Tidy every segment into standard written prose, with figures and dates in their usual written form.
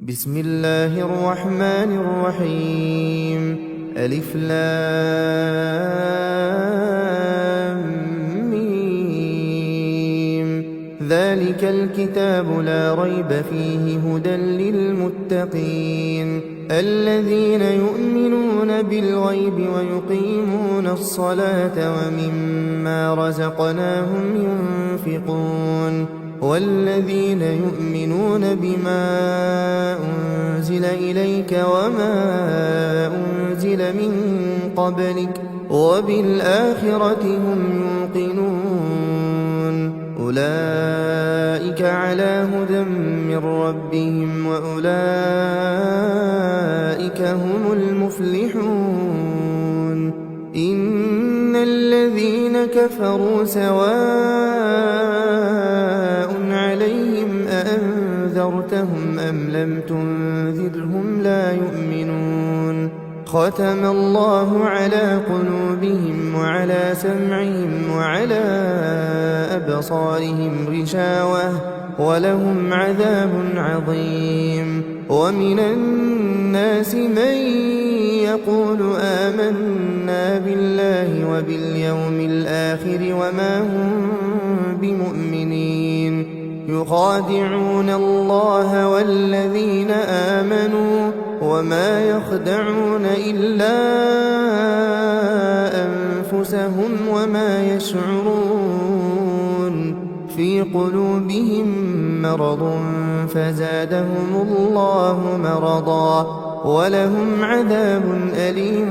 بسم الله الرحمن الرحيم. ألف لام ميم. ذلك الكتاب لا ريب فيه هدى للمتقين الذين يؤمنون بالغيب ويقيمون الصلاة ومما رزقناهم ينفقون والذين يؤمنون بما أنزل إليك وما أنزل من قبلك وبالآخرة هم يوقنون أولئك على هدى من ربهم وأولئك هم المفلحون. إن الذين كفروا سواء عليهم أأنذرتهم أم لم تنذرهم لا يؤمنون. ختم الله على قلوبهم وعلى سمعهم وعلى أبصارهم غشاوة ولهم عذاب عظيم. ومن الناس من يقول آمنا بالله وباليوم الآخر وما هم بمؤمنين يخادعون الله والذين آمنوا وما يخدعون إلا أنفسهم وما يشعرون. في قلوبهم مرض فزادهم الله مرضا ولهم عذاب أليم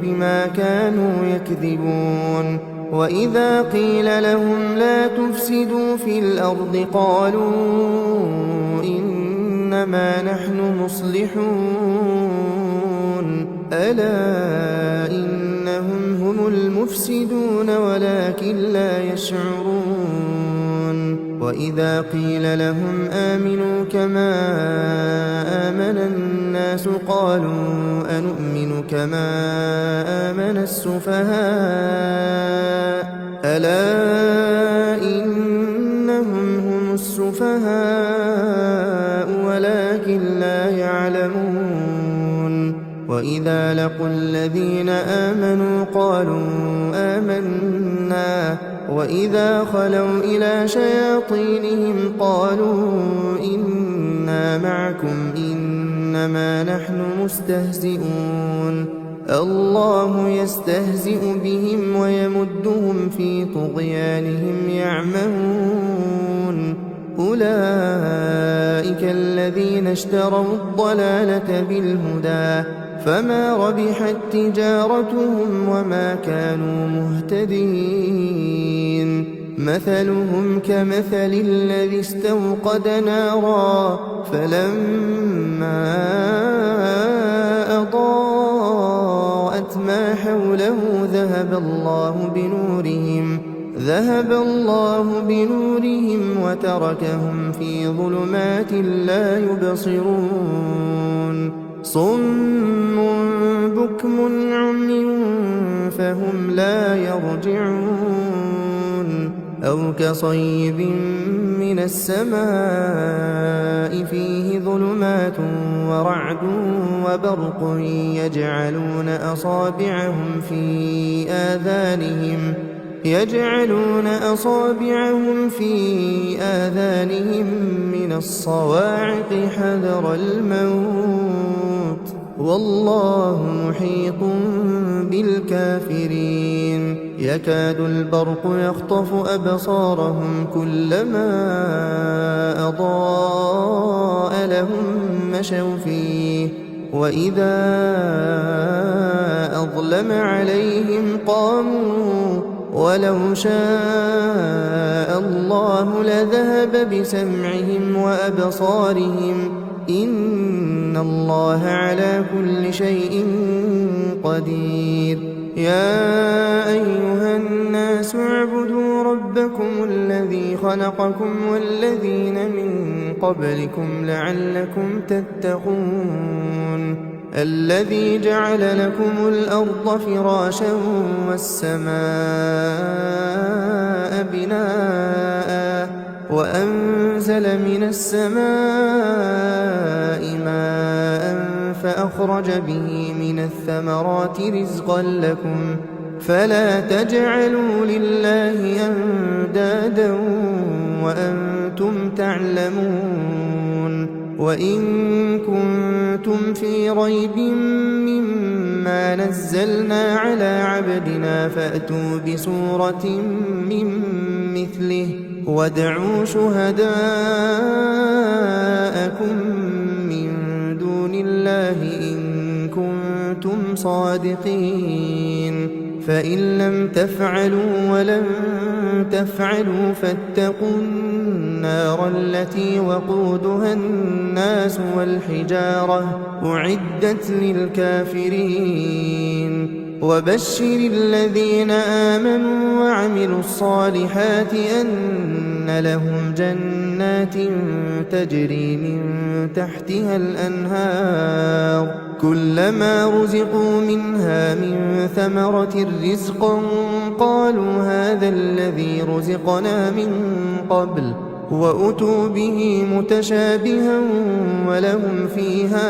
بما كانوا يكذبون. وإذا قيل لهم لا تفسدوا في الأرض قالوا إنما نحن مصلحون ألا إنهم هم المفسدون ولكن لا يشعرون. وإذا قيل لهم آمنوا كما آمن الناس قالوا أنؤمن كما آمن السفهاء ألا إنهم هم السفهاء ولكن لا يعلمون. وإذا لقوا الذين آمنوا قالوا آمنا وإذا خلوا إلى شياطينهم قالوا إنا معكم إنما نحن مستهزئون. الله يستهزئ بهم ويمدهم في طغيانهم يعمهون. أولئك الذين اشتروا الضلالة بالهدى فما ربحت تجارتهم وما كانوا مهتدين. مثلهم كمثل الذي استوقد نارا فلما أضاءت ما حوله ذهب الله بنورهم وتركهم في ظلمات لا يبصرون. صم بكم عمي فهم لا يرجعون. أو كصيب من السماء فيه ظلمات ورعد وبرق يجعلون أصابعهم في آذانهم من الصواعق حذر الموت والله محيط بالكافرين. يكاد البرق يخطف أبصارهم كلما أضاء لهم مشوا فيه وإذا أظلم عليهم قاموا ولو شاء الله لذهب بسمعهم وأبصارهم إن الله على كل شيء قدير. يا أيها الناس اعبدوا ربكم الذي خلقكم والذين من قبلكم لعلكم تتقون. الذي جعل لكم الأرض فراشا والسماء بناء وأنزل من السماء أخرج به من الثمرات رزقا لكم فلا تجعلوا لله أندادا وأنتم تعلمون وإن كنتم في ريب مما نزلنا على عبدنا فأتوا بسورة من مثله وادعوا شهداءكم من دون الله إن كنتم صادقين فإن لم تفعلوا ولن تفعلوا فاتقوا النار التي وقودها الناس والحجارة أعدت للكافرين وبشر الذين آمنوا وعملوا الصالحات أن لهم جنات تجري من تحتها الأنهار كلما رزقوا منها من ثمرة رزقا قالوا هذا الذي رزقنا من قبل وأتوا به متشابها ولهم فيها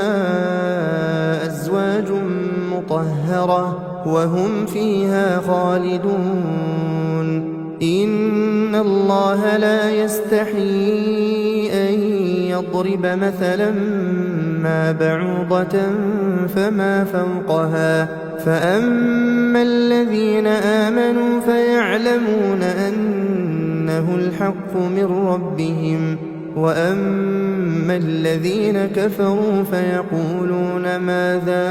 أزواج مطهرة وهم فيها خالدون إن الله لا يستحيي أن يضرب مثلا ما بعوضة فما فوقها فأما الذين آمنوا فيعلمون أنه الحق من ربهم وأما الذين كفروا فيقولون ماذا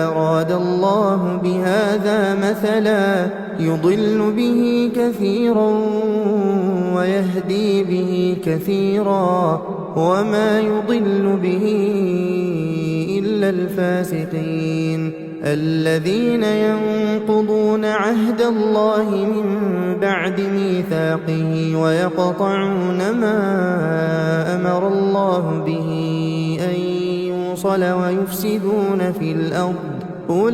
أراد الله بهذا مثلا يضل به كثيرا ويهدي به كثيرا وما يضل به إلا الفاسقين الذين ينقضون عهد الله من بعد ميثاقه ويقطعون ما أمر الله به أن يوصل ويفسدون في الأرض أولئك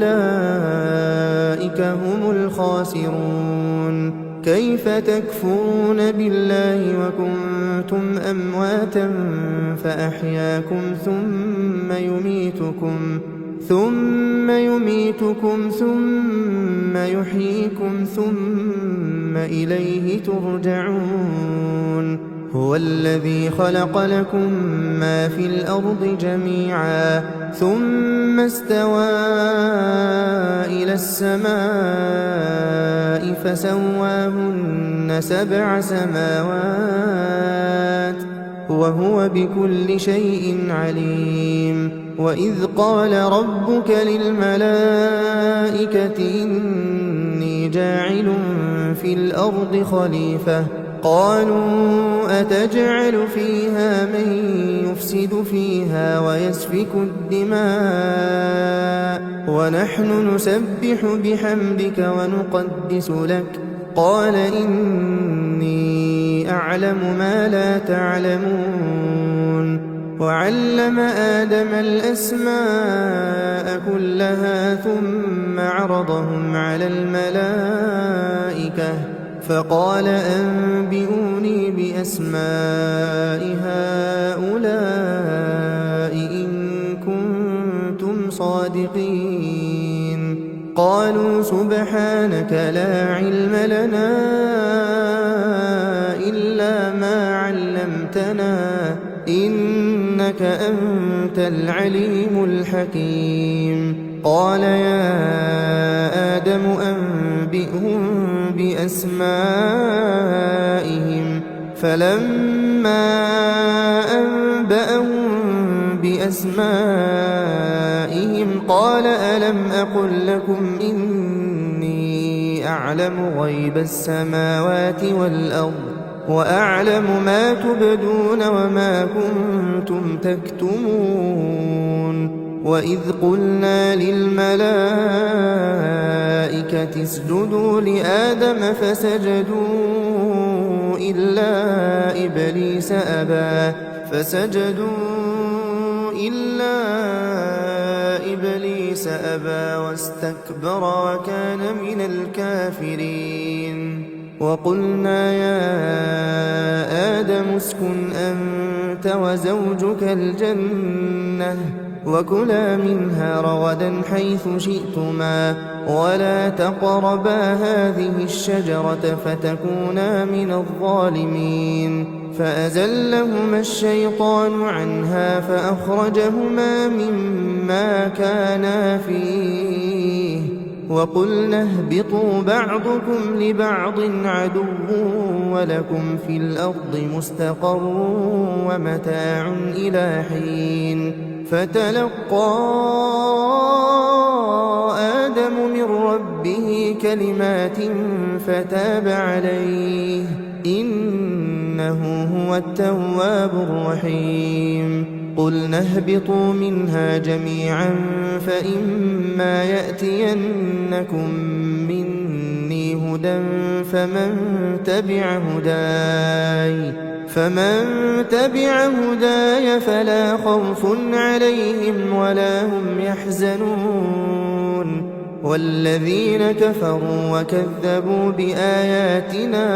هم الخاسرون كيف تكفرون بالله وكنتم أمواتا فأحياكم ثم يميتكم ثم يحييكم ثم إليه ترجعون هو الذي خلق لكم ما في الأرض جميعا ثم استوى إلى السماء فسواهن 7 سماوات وهو بكل شيء عليم وإذ قال ربك للملائكة إني جاعل في الأرض خليفة قالوا أتجعل فيها من يفسد فيها ويسفك الدماء ونحن نسبح بحمدك ونقدس لك قال إني أعلم ما لا تعلمون وعلم آدم الأسماء كلها ثم عرضهم على الملائكة فقال أنبئوني بأسماء هؤلاء إن كنتم صادقين قالوا سبحانك لا علم لنا إلا ما علمتنا إنك أنت العليم الحكيم قال يا آدم أنبئهم بأسمائهم فلما أنبأهم بأسمائهم قال ألم أقل لكم إني أعلم غيب السماوات والأرض وأعلم ما تبدون وما كنتم تكتمون وإذ قلنا للملائكة اسجدوا لآدم فسجدوا إلا إبليس أبى واستكبر وكان من الكافرين وقلنا يا آدم اسكن أنت وزوجك الجنة وكلا منها رغدا حيث شئتما ولا تقربا هذه الشجرة فتكونا من الظالمين فأزلهما الشيطان عنها فأخرجهما مما كانا فيه وقلنا اهبطوا بعضكم لبعض عدو ولكم في الأرض مستقر ومتاع إلى حين فتلقى آدم من ربه كلمات فتاب عليه إنه هو التواب الرحيم قلنا اهبطوا منها جميعا فإما يأتينكم مني هدى فمن تبع هداي فلا خوف عليهم ولا هم يحزنون والذين كفروا وكذبوا بآياتنا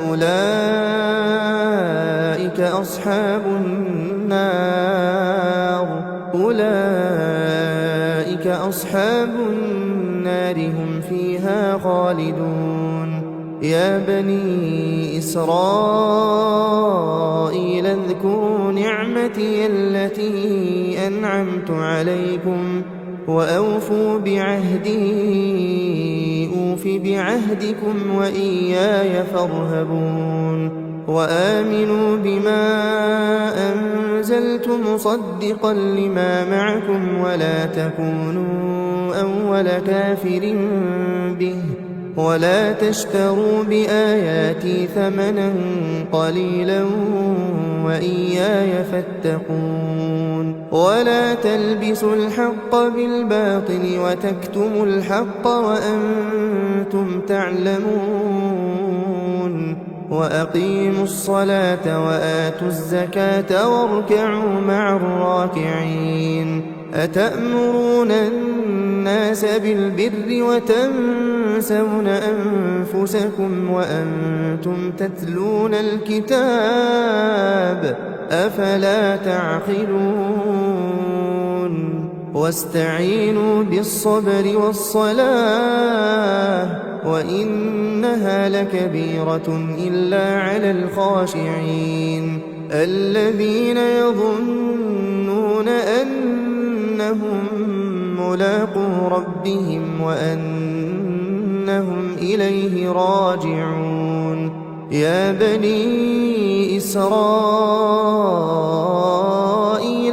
أولئك أصحاب النار هم فيها خالدون يا بني إسرائيل اذكروا نعمتي التي أنعمت عليكم وأوفوا بعهدي أوف بعهدكم وإياي فارهبون وآمنوا بما أنزلت مصدقا لما معكم ولا تكونوا أول كافر به ولا تشتروا بآياتي ثمنا قليلا وإياي فاتقون ولا تلبسوا الحق بالباطل وتكتموا الحق وأنتم تعلمون وأقيموا الصلاة وآتوا الزكاة واركعوا مع الراكعين أتأمرون الناس بالبر وتنسون أنفسكم وأنتم تتلون الكتاب أفلا تعقلون واستعينوا بالصبر والصلاة وإنها لكبيرة إلا على الخاشعين الذين يظنون أنهم ملاقو ربهم وأنهم إليه راجعون يا بني إسرائيل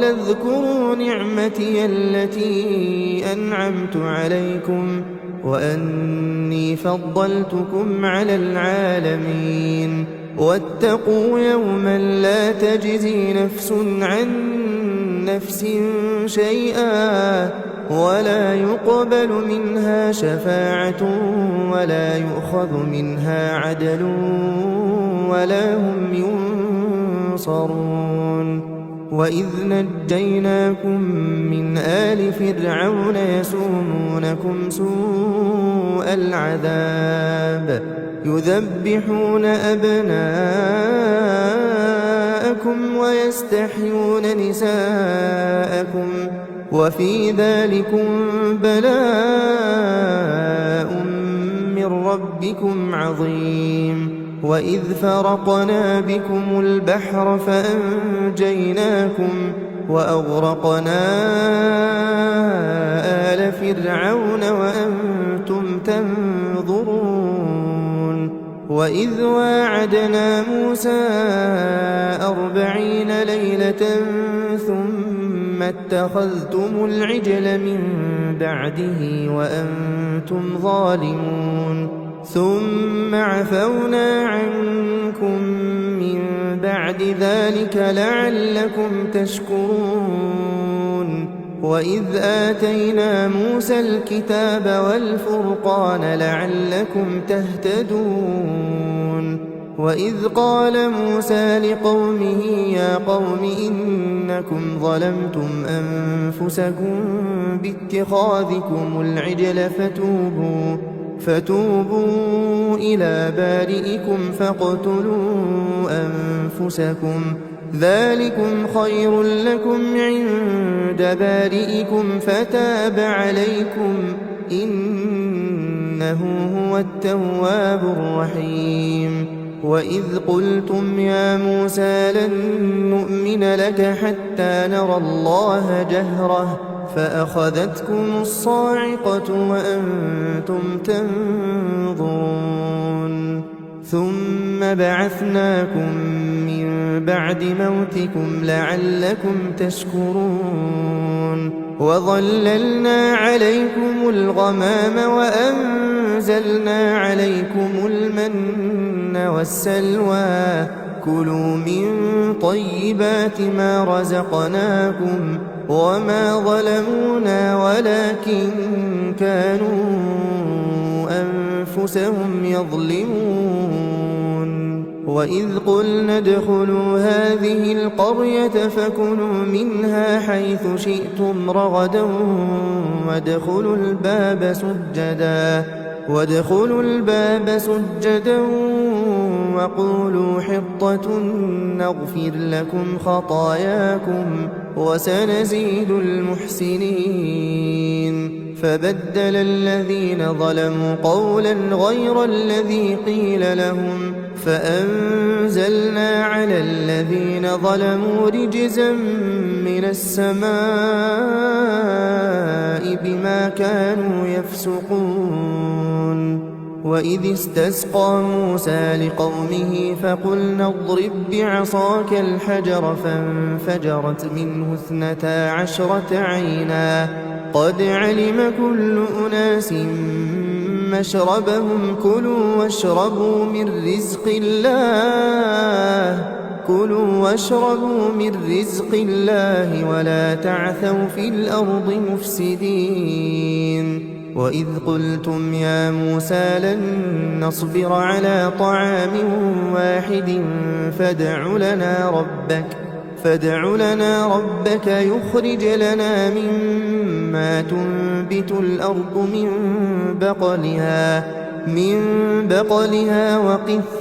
اذكروا نعمتي التي أنعمت عليكم وأني فضلتكم على العالمين واتقوا يوما لا تجزي نفس عن نفس شيئا ولا يقبل منها شفاعة ولا يؤخذ منها عدل ولا هم ينصرون وإذ نجيناكم من آل فرعون يسومونكم سوء العذاب يذبحون أبناءكم ويستحيون نساءكم وفي ذلكم بلاء من ربكم عظيم وإذ فرقنا بكم البحر فأنجيناكم وأغرقنا آل فرعون وأنتم تنظرون وإذ واعدنا موسى 40 ليلة ثم اتخذتم العجل من بعده وأنتم ظالمون ثم عفونا عنكم من بعد ذلك لعلكم تشكرون وإذ آتينا موسى الكتاب والفرقان لعلكم تهتدون وإذ قال موسى لقومه يا قوم إنكم ظلمتم أنفسكم باتخاذكم العجل فتوبوا إلى بارئكم فاقتلوا أنفسكم ذلكم خير لكم عند بارئكم فتاب عليكم إنه هو التواب الرحيم وإذ قلتم يا موسى لن نؤمن لك حتى نرى الله جهرة فأخذتكم الصاعقة وأنتم تنظرون ثم بعثناكم من بعد موتكم لعلكم تشكرون وظللنا عليكم الغمام وأنزلنا عليكم المن والسلوى كلوا من طيبات ما رزقناكم وما ظلمونا ولكن كانوا أنفسهم يظلمون وإذ قلنا ادخلوا هذه القرية فكلوا منها حيث شئتم رغدا وادخلوا الباب سجدا وقولوا حطة نغفر لكم خطاياكم وسنزيد المحسنين فبدل الذين ظلموا قولا غير الذي قيل لهم فأنزلنا على الذين ظلموا رجزا من السماء بما كانوا يفسقون وإذ استسقى موسى لقومه فقلنا اضرب بعصاك الحجر فانفجرت منه 12 عينا قد علم كل أناس مشربهم كلوا واشربوا من رزق الله ولا تعثوا في الأرض مفسدين وإذ قلتم يا موسى لن نصبر على طعام واحد فادع لنا ربك يخرج لنا مما تنبت الأرض من بقلها وقثائها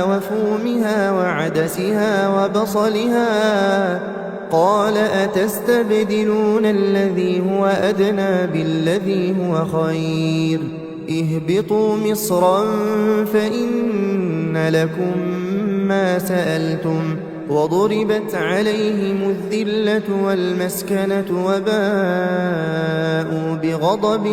وفومها وعدسها وبصلها قال أتستبدلون الذي هو أدنى بالذي هو خير اهبطوا مصرا فإن لكم ما سألتم وضربت عليهم الذلة والمسكنة وباءوا بغضب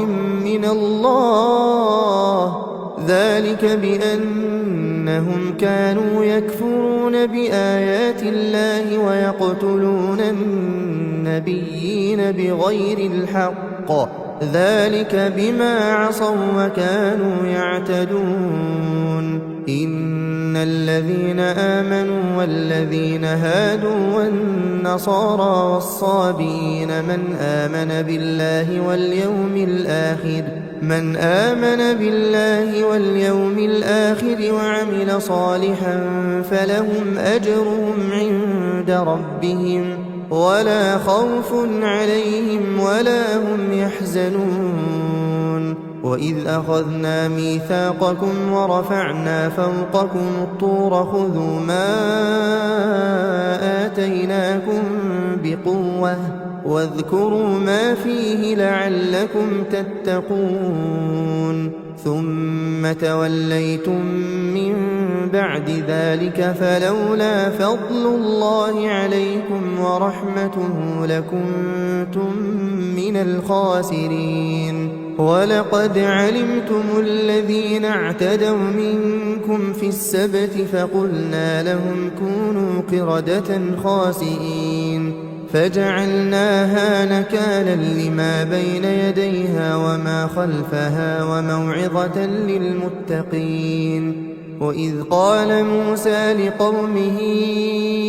من الله ذلك بأنهم كانوا يكفرون بآيات الله ويقتلون النبيين بغير الحق ذلك بما عصوا وكانوا يعتدون إن الذين آمنوا والذين هادوا والنصارى والصابئين من آمن بالله واليوم الآخر وعمل صالحا فلهم أجرهم عند ربهم ولا خوف عليهم ولا هم يحزنون وإذ أخذنا ميثاقكم ورفعنا فوقكم الطور خذوا ما آتيناكم بقوة واذكروا ما فيه لعلكم تتقون ثم توليتم من بعد ذلك فلولا فضل الله عليكم ورحمته لكنتم من الخاسرين ولقد علمتم الذين اعتدوا منكم في السبت فقلنا لهم كونوا قردة خاسئين فجعلناها نكالا لما بين يديها وما خلفها وموعظة للمتقين وإذ قال موسى لقومه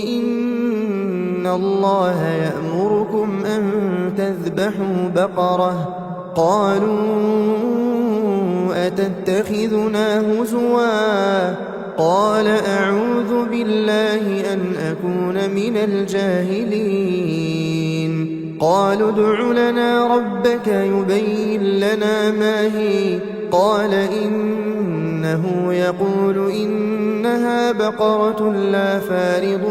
إن الله يأمركم أن تذبحوا بقرة قالوا أتتخذنا هزوا قال أعوذ بالله أن أكون من الجاهلين قالوا ادع لنا ربك يبين لنا ما هي قال إنه يقول إنها بقرة لا فارض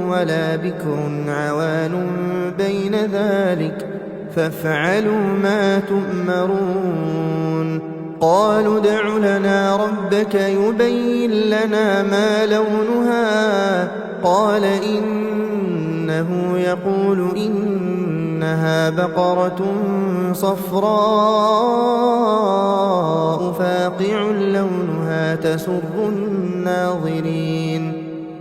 ولا بكر عوان بين ذلك فافعلوا ما تؤمرون قالوا ادع لنا ربك يبين لنا ما لونها قال إنه يقول إنها بقرة صفراء فاقع لونها تسر الناظرين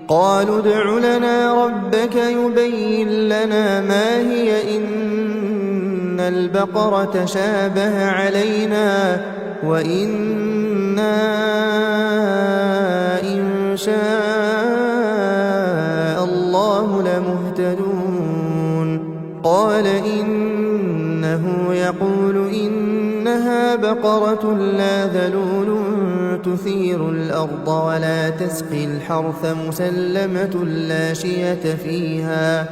قالوا ادع لنا ربك يبين لنا ما هي إن البقرة شابه علينا وإنا إن شاء الله لمهتدون قال إنه يقول إنها بقرة لا ذلول تثير الأرض ولا تسقي الحرث مسلمة لا شية فيها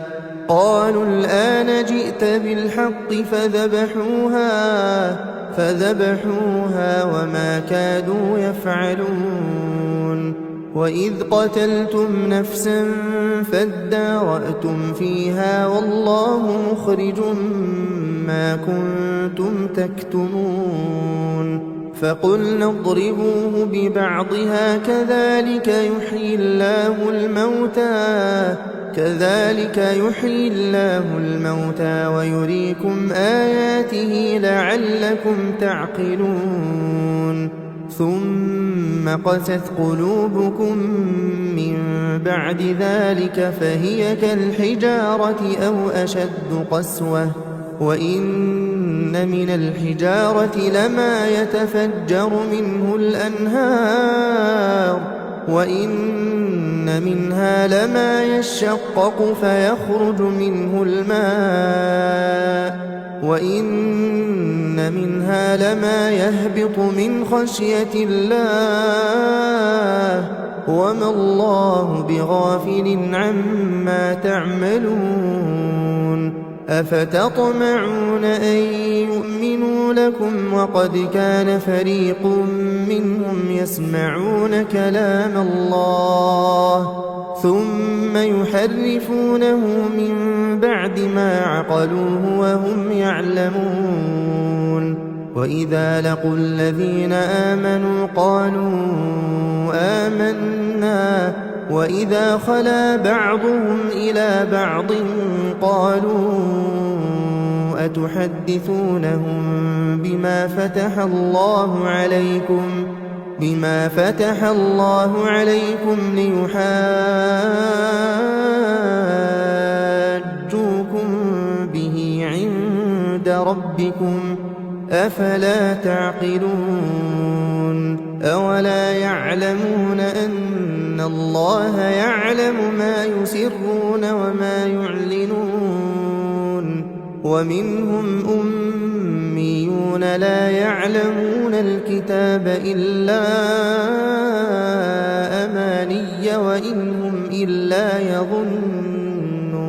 قالوا الآن جئت بالحق فذبحوها وما كادوا يفعلون وإذ قتلتم نفسا فادارأتم فيها والله مخرج ما كنتم تكتمون فقلنا اضربوه ببعضها كذلك يحيي الله الموتى ويريكم آياته لعلكم تعقلون ثم قست قلوبكم من بعد ذلك فهي كالحجارة أو أشد قسوة وإن من الحجارة لما يتفجر منه الأنهار وإن منها لما يشقق فيخرج منه الماء وإن منها لما يهبط من خشية الله وما الله بغافل عما تعملون أفتطمعون أن يؤمنوا لكم وقد كان فريق منهم يسمعون كلام الله ثم يحرفونه من بعد ما عقلوه وهم يعلمون وإذا لقوا الذين آمنوا قالوا آمنا وإذا خلا بعضهم إلى بعض قالوا أتحدثونهم بما فتح الله عليكم ليحاجوكم به عند ربكم أفلا تعقلون أولا يعلمون أن الله يعلم ما يسرون وما يعلنون ومنهم أميون لا يعلمون الكتاب إلا أماني وإن هم إلا يظنون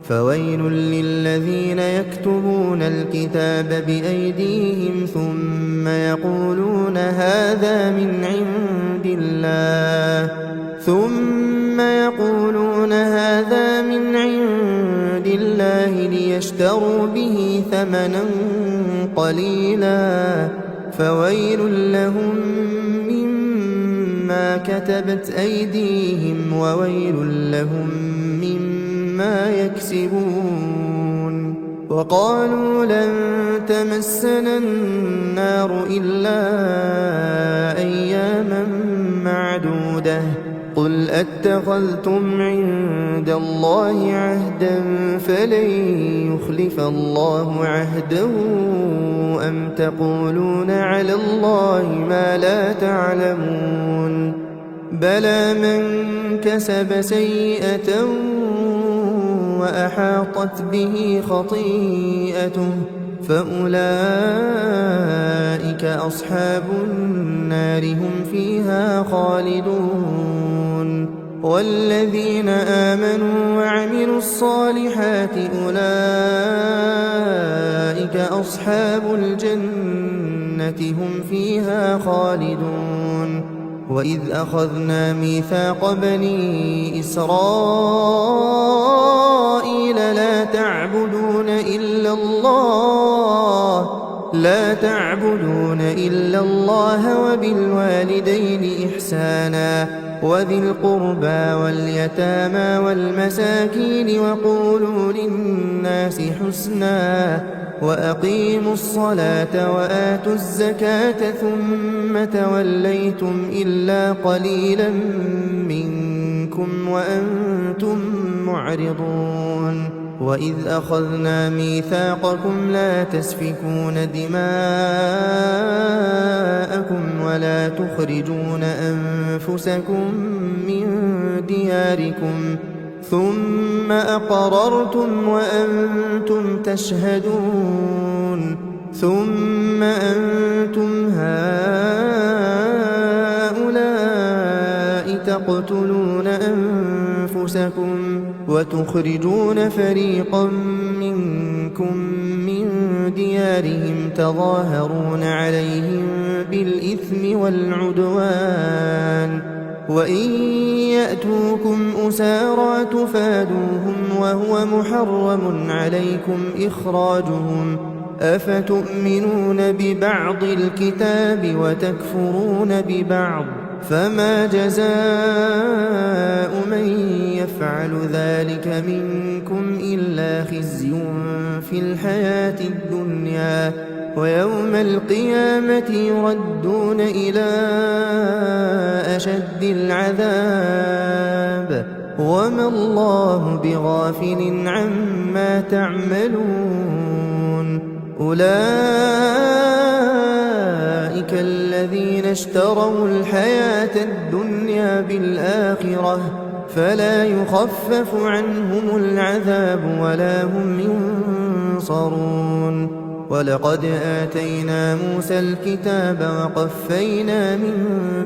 فويل للذين يكتبون الكتاب بأيديهم ثم يقولون هذا من عند الله ليشتروا به ثمنا قليلا فويل لهم مما كتبت أيديهم وويل لهم مما يكسبون وقالوا لن تمسنا النار إلا أياما معدودة قل أتخذتم عند الله عهدا فلن يخلف الله عهده أم تقولون على الله ما لا تعلمون بلى من كسب سيئة وأحاطت به خطيئته فأولئك أصحاب النار هم فيها خالدون والذين آمنوا وعملوا الصالحات أولئك أصحاب الجنة الجنة هم فيها خالدون وإذ أخذنا ميثاق بني إسرائيل لا تعبدون إلا الله وبالوالدين إحسانا وذي القربى واليتامى والمساكين وقولوا للناس حسنا وأقيموا الصلاة وآتوا الزكاة ثم توليتم إلا قليلا منكم وأنتم معرضون وإذ أخذنا ميثاقكم لا تسفكون دماءكم ولا تخرجون أنفسكم من دياركم ثم أقررتم وأنتم تشهدون ثم أنتم هؤلاء تقتلون أنفسكم وتخرجون فريقا منكم من ديارهم تظاهرون عليهم بالإثم والعدوان وإن يأتوكم أسارى تفادوهم وهو محرم عليكم إخراجهم أفتؤمنون ببعض الكتاب وتكفرون ببعض فما جزاء من يفعل ذلك منكم إلا خزي في الحياة الدنيا ويوم القيامة يردون إلى أشد العذاب وما الله بغافل عما تعملون أولئك الذين اشتروا الحياة الدنيا بالآخرة فلا يخفف عنهم العذاب ولا هم ينصرون ولقد آتينا موسى الكتاب وقفينا من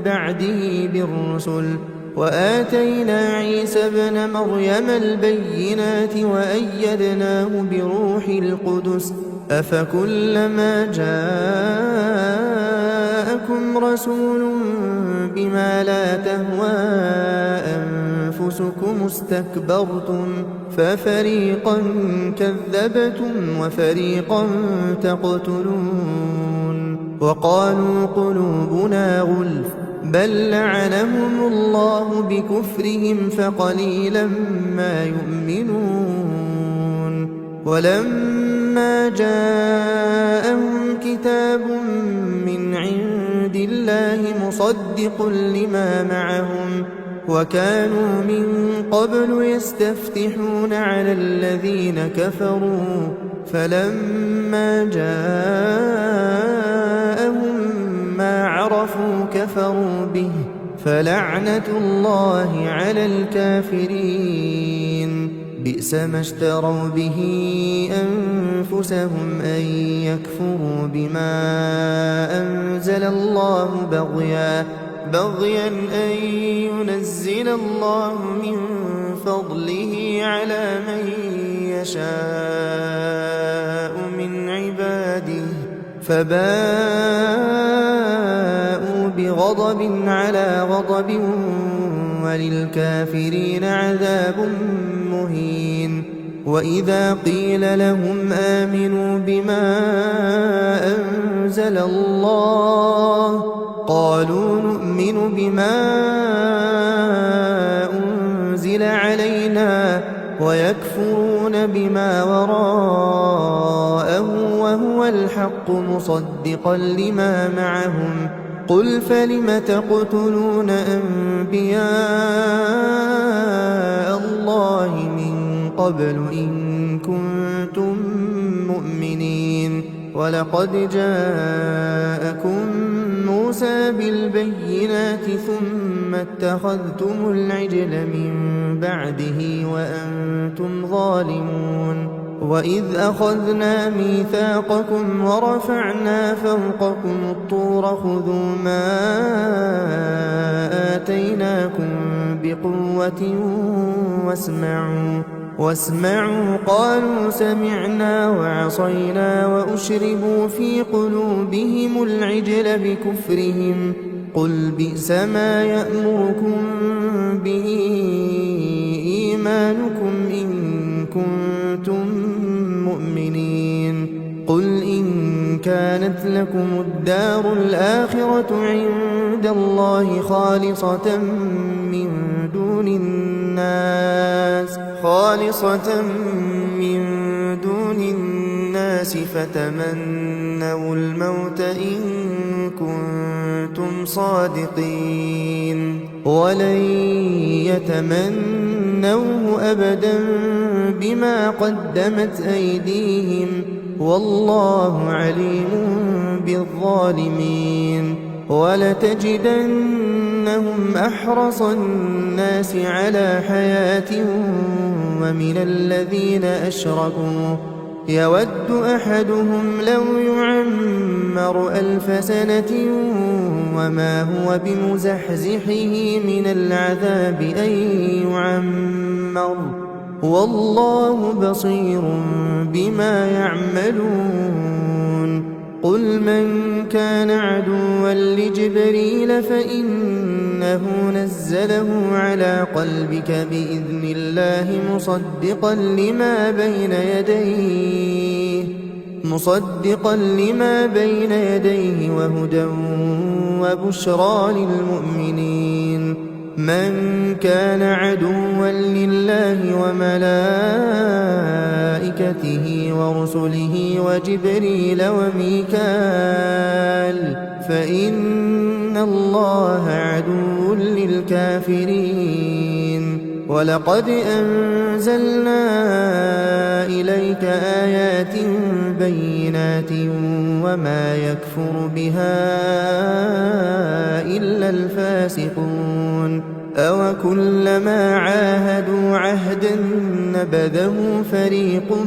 بعده بالرسل وآتينا عيسى ابن مريم البينات وأيدناه بروح القدس أفكلما جاءكم رسول بما لا تهوى أنفسكم استكبرتم ففريقا كذبتم وفريقا تقتلون وقالوا قلوبنا غلف بل لعنهم الله بكفرهم فقليلا ما يؤمنون ولما جاءهم كتاب من عند الله مصدق لما معهم وكانوا من قبل يستفتحون على الذين كفروا فلما جاءهم ما عرفوا كفروا به فلعنة الله على الكافرين بئس ما اشتروا به أنفسهم أن يكفروا بما أنزل الله بغيا أن ينزل الله من فضله على من يشاء من عباده فباءوا بغضب على غضب وللكافرين عذاب مهين وإذا قيل لهم آمنوا بما أنزل الله قالوا نؤمن بما أنزل علينا ويكفرون بما وراءه وهو الحق مصدقا لما معهم قل فلم تقتلون أنبياء الله من قبل إن كنتم مؤمنين ولقد جاءكم موسى بالبينات ثم اتخذتم العجل من بعده وأنتم ظالمون وإذ أخذنا ميثاقكم ورفعنا فوقكم الطور خذوا ما آتيناكم بقوة واسمعوا قالوا سمعنا وعصينا وأشربوا في قلوبهم العجل بكفرهم قل بئس ما يأمركم به إيمانكم إن كنتم مؤمنين قل إن كانت لكم الدار الآخرة عند الله خالصة من دون الناس فتمنوا الموت إن كنتم صادقين ولن يتمنوه أبدا بما قدمت أيديهم والله عليم بالظالمين ولتجدنهم أحرص الناس على حياة ومن الذين أشركوا يود أحدهم لو يعمر 1000 سنة وما هو بمزحزحه من العذاب أن يعمر والله بصير بما يعملون قل من كان عدوا لجبريل فإنه نزله على قلبك بإذن الله مصدقا لما بين يديه وهدى وبشرى للمؤمنين من كان عدوا لله وملائكته ورسله وجبريل وميكال فإن الله عدو للكافرين ولقد أنزلنا إليك آيات بينات وما يكفر بها إلا الفاسقون أوكلما عاهدوا عهدا نبذه فريق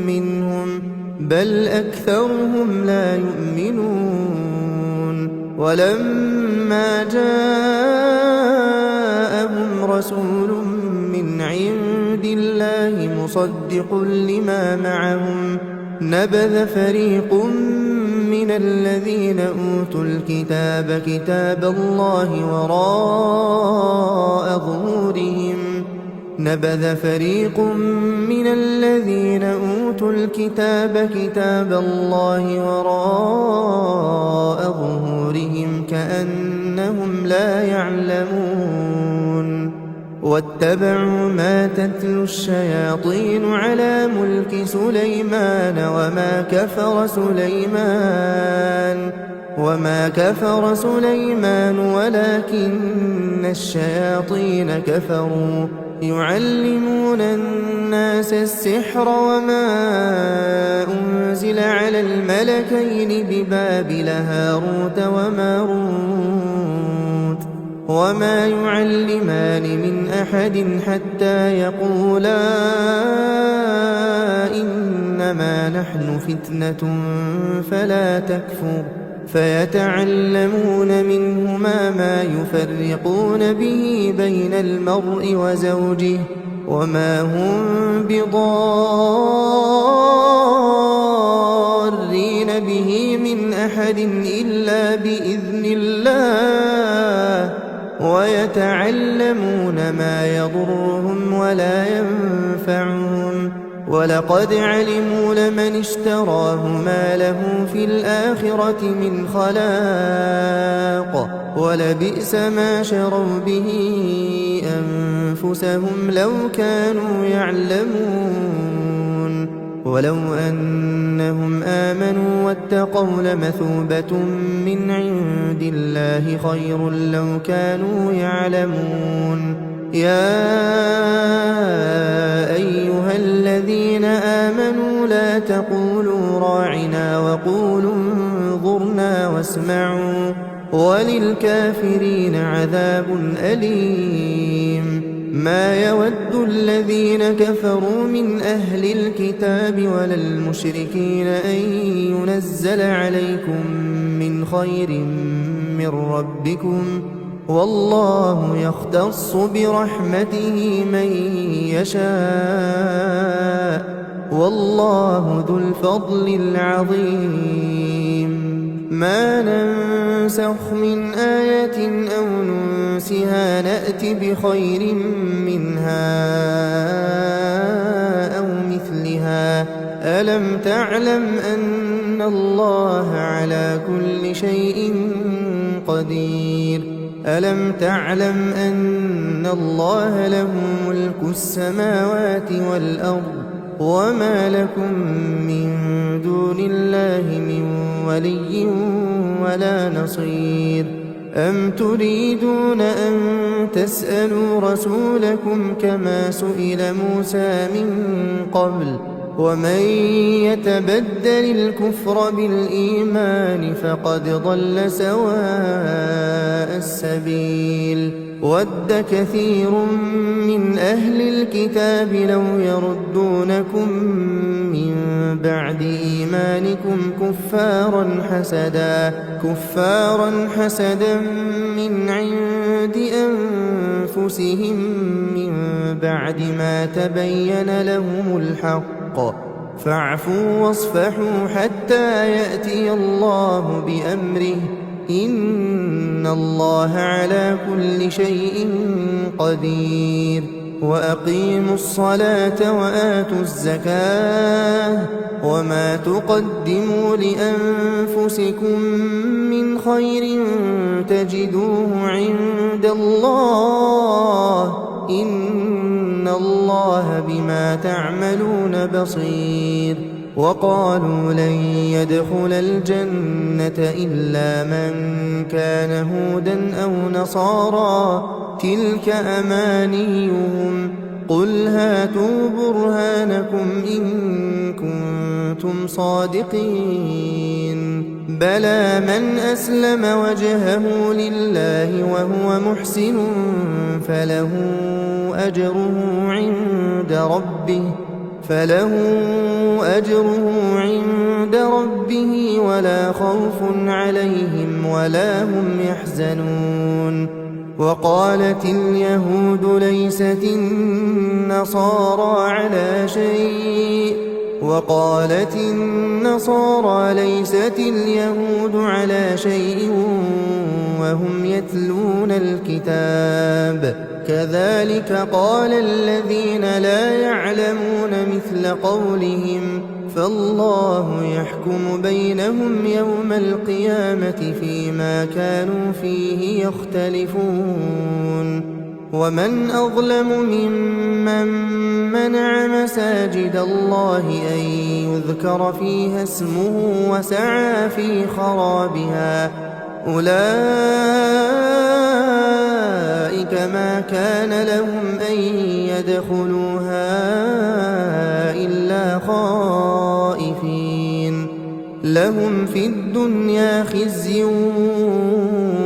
منهم بل أكثرهم لا يؤمنون ولما جاءهم رسول من عند الله مصدق لما معهم نبذ فريق من الذين أوتوا الكتاب كتاب الله وراء ظهورهم كأنهم لا يعلمون واتبعوا ما تتلو الشياطين على ملك سليمان وما كفر سليمان ولكن الشياطين كفروا يعلمون الناس السحر وما أنزل على الملكين ببابل هاروت وماروت وما يعلمان من أحد حتى يقولا إنما نحن فتنة فلا تكفر فيتعلمون منهما ما يفرقون به بين المرء وزوجه وما هم بضارين به من أحد إلا بإذن الله ويتعلمون ما يضرهم ولا ينفعهم ولقد علموا لمن اشتراه ما له في الآخرة من خلاق ولبئس ما شروا به أنفسهم لو كانوا يعلمون ولو أنهم آمنوا واتقوا لمثوبة من عند الله خير لو كانوا يعلمون يا أيها الذين آمنوا لا تقولوا راعنا وقولوا انظرنا واسمعوا وللكافرين عذاب أليم ما يود الذين كفروا من أهل الكتاب ولا المشركين أن ينزل عليكم من خير من ربكم والله يختص برحمته من يشاء والله ذو الفضل العظيم ما ننسخ من آية أو ننسها نأت بخير منها أو مثلها ألم تعلم أن الله على كل شيء قدير ألم تعلم أن الله له ملك السماوات والأرض وما لكم من دون الله من ولي ولا نصير أم تريدون أن تسألوا رسولكم كما سئل موسى من قبل ومن يتبدل الكفر بالإيمان فقد ضل سواء السبيل ود كثير من أهل الكتاب لو يردونكم من بعد إيمانكم كفارا حسدا من عند أنفسهم من بعد ما تبين لهم الحق فاعفوا واصفحوا حتى يأتي الله بأمره إن الله على كل شيء قدير وأقيموا الصلاة وآتوا الزكاة وما تقدموا لأنفسكم من خير تجدوه عند الله إن الله بما تعملون بصير وقالوا لن يدخل الجنة إلا من كان هودا أو نصارى تلك أمانيهم قل هاتوا برهانكم إن كنتم صادقين بلى من أسلم وجهه لله وهو محسن فله أجره عند ربه ولا خوف عليهم ولا هم يحزنون وقالت اليهود ليست النصارى على شيء وقالت النصارى ليست اليهود على شيء وهم يتلون الكتاب كذلك قال الذين لا يعلمون مثل قولهم فالله يحكم بينهم يوم القيامة فيما كانوا فيه يختلفون ومن أظلم ممن منع مساجد الله أن يذكر فيها اسمه وسعى في خرابها أولئك ما كان لهم أن يدخلوها إلا خائفين لهم في الدنيا خزي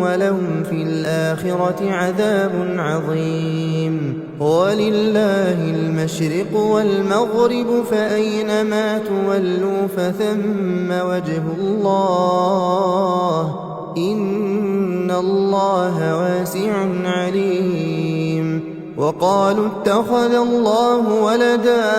ولهم في الآخرة عذاب عظيم ولله المشرق والمغرب فأينما تولوا فثم وجه الله إن الله واسع عليم وقالوا اتخذ الله ولدا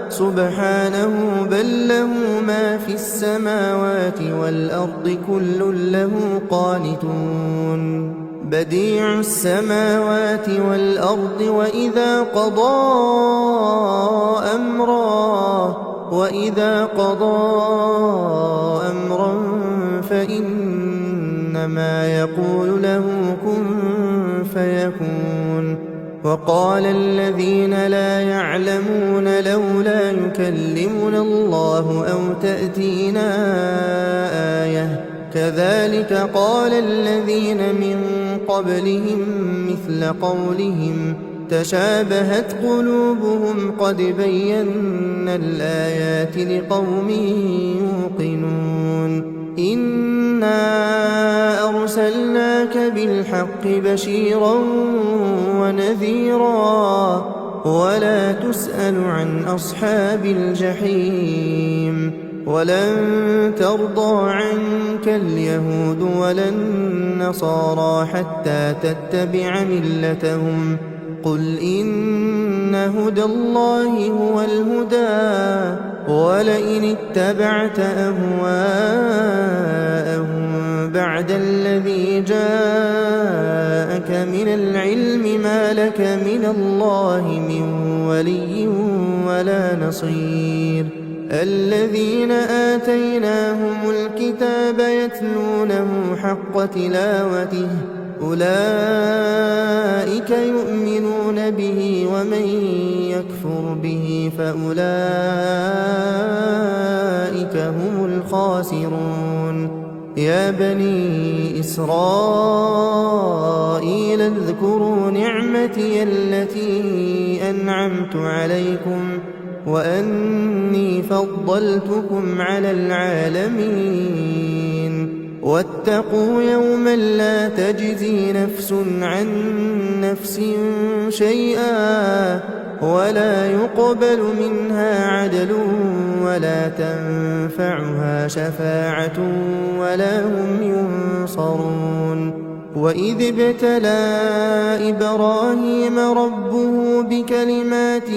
سبحانه بل له ما في السماوات والأرض كل له قانتون بديع السماوات والأرض وإذا قضى أمرا فإنما يقول له كن فيكون وقال الذين لا يعلمون لولا يكلمنا الله أو تأتينا آية كذلك قال الذين من قبلهم مثل قولهم تشابهت قلوبهم قد بينا الآيات لقوم يوقنون إنا أرسلناك بالحق بشيرا ونذيرا ولا تسأل عن أصحاب الجحيم ولن ترضى عنك اليهود ولا النصارى حتى تتبع ملتهم قل إن هدى الله هو الهدى ولئن اتبعت أهواءهم بعد الذي جاءك من العلم ما لك من الله من ولي ولا نصير الذين آتيناهم الكتاب يتلونه حق تلاوته أولئك يؤمنون به ومن يكفر به فأولئك هم الخاسرون يا بني إسرائيل اذكروا نعمتي التي أنعمت عليكم وأني فضلتكم على العالمين واتقوا يوما لا تجزي نفس عن نفس شيئا ولا يقبل منها عدل ولا تنفعها شفاعة ولا هم ينصرون وإذ ابتلى إبراهيم ربه بكلمات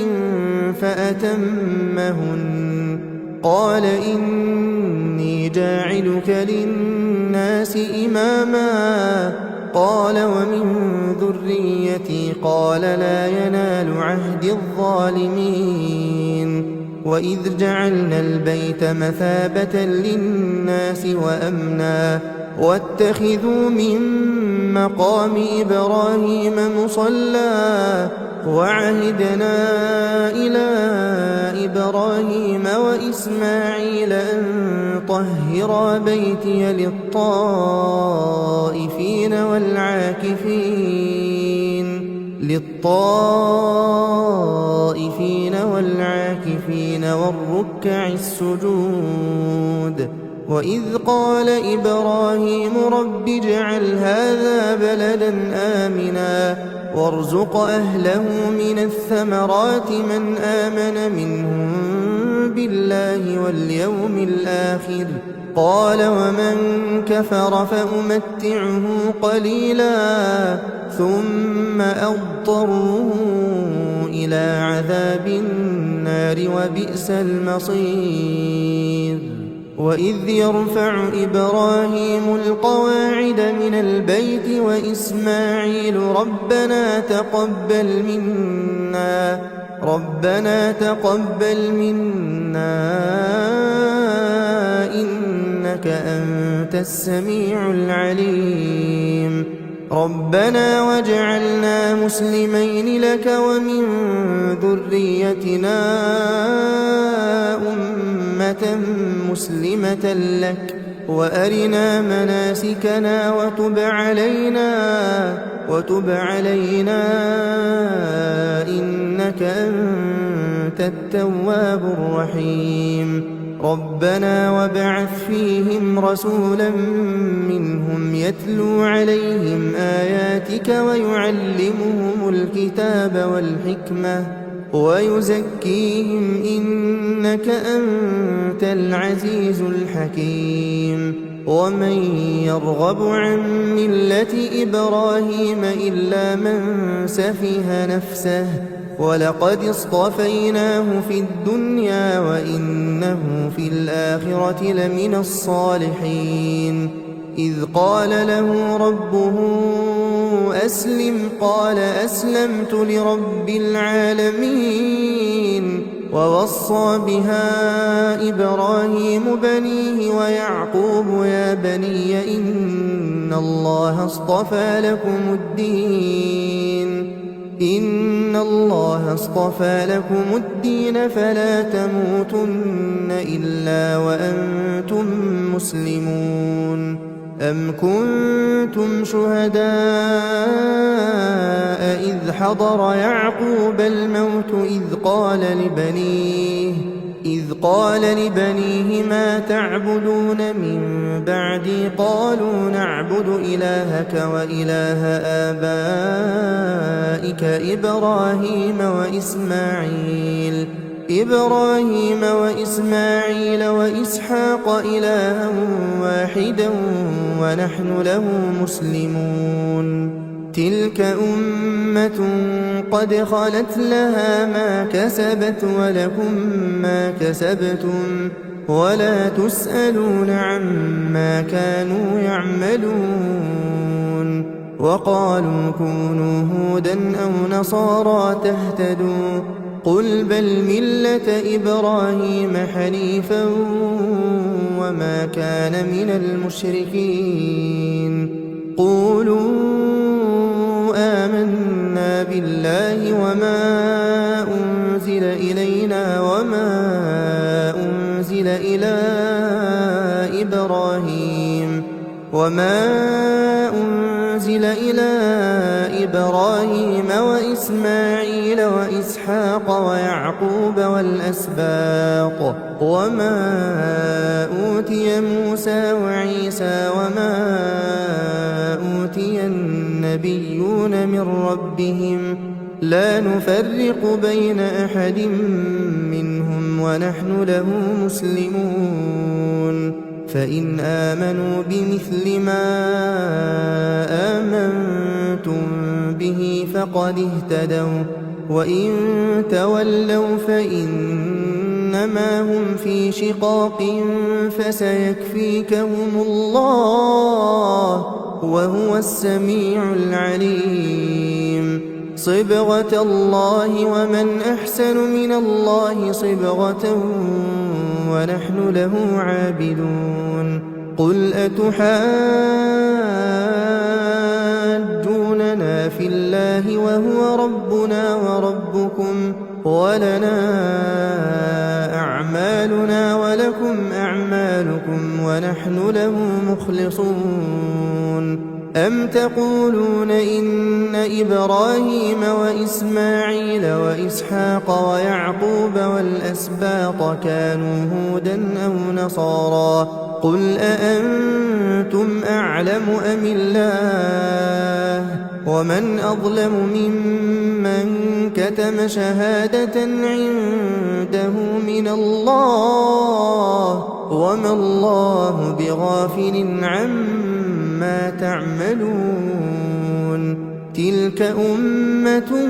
فأتمهن قال إني جاعلك للناس إماما قال ومن ذريتي قال لا ينال عهد الظالمين وإذ جعلنا البيت مثابة للناس وأمنا واتخذوا من مقام إبراهيم مصلى وعهدنا إلى إبراهيم وإسماعيل أن طهرا بيتي للطائفين والعاكفين والركع السجود وإذ قال إبراهيم رب اجعل هذا بلدا آمنا وارزق أهله من الثمرات من آمن منهم بالله واليوم الآخر قال ومن كفر فأمتعه قليلا ثم أضطره إلى عذاب النار وبئس المصير وإذ يرفع إبراهيم القواعد من البيت وإسماعيل ربنا تقبل منا إنك أنت السميع العليم ربنا واجعلنا مسلمين لك ومن ذريتنا أمة مسلمة لك وأرنا مناسكنا وتب علينا إنك أنت التواب الرحيم ربنا وابعث فيهم رسولا منهم يتلو عليهم آياتك ويعلمهم الكتاب والحكمة ويزكيهم إنك أنت العزيز الحكيم ومن يرغب عن ملة إبراهيم إلا من سفه نفسه ولقد اصطفيناه في الدنيا وإنه في الآخرة لمن الصالحين إذ قال له ربه أسلم قال أسلمت لرب العالمين ووصى بها إبراهيم بنيه ويعقوب يا بني إن الله اصطفى لكم الدين فلا تموتن إلا وأنتم مسلمون أم كنتم شهداء إذ حضر يعقوب الموت إذ قال لبنيه ما تعبدون من بعدي قالوا نعبد إلهك وإله آبائك إبراهيم وإسماعيل وإسحاق إلها واحدا ونحن له مسلمون تلك أمة قد خلت لها ما كسبت ولكم ما كسبتم ولا تسألون عما كانوا يعملون وقالوا كونوا هودا أو نصارى تهتدوا قل بل ملة إبراهيم حنيفا وما كان من المشركين قولوا آمنا بالله وما أنزل إلينا وما أنزل إلى إبراهيم وإسماعيل وإسحاق ويعقوب والأسباط وما أوتي موسى وعيسى وما أوتي النبيون من ربهم لا نفرق بين أحد منهم ونحن له مسلمون فإن آمنوا بمثل ما آمنتم به فقد اهتدوا وإن تولوا فإنما هم في شقاق فسيكفيكهم الله وهو السميع العليم صبغة الله ومن أحسن من الله صبغة ونحن له عابدون قل أتحاجوننا في الله وهو ربنا وربكم ولنا أعمالنا ولكم أعمالكم ونحن له مخلصون أم تقولون إن إبراهيم وإسماعيل وإسحاق ويعقوب والأسباط كانوا هودا أو نصارى قل أأنتم أعلم أم الله ومن أظلم ممن كتم شهادة عنده من الله وما الله بغافل عما تعملون تلك أمة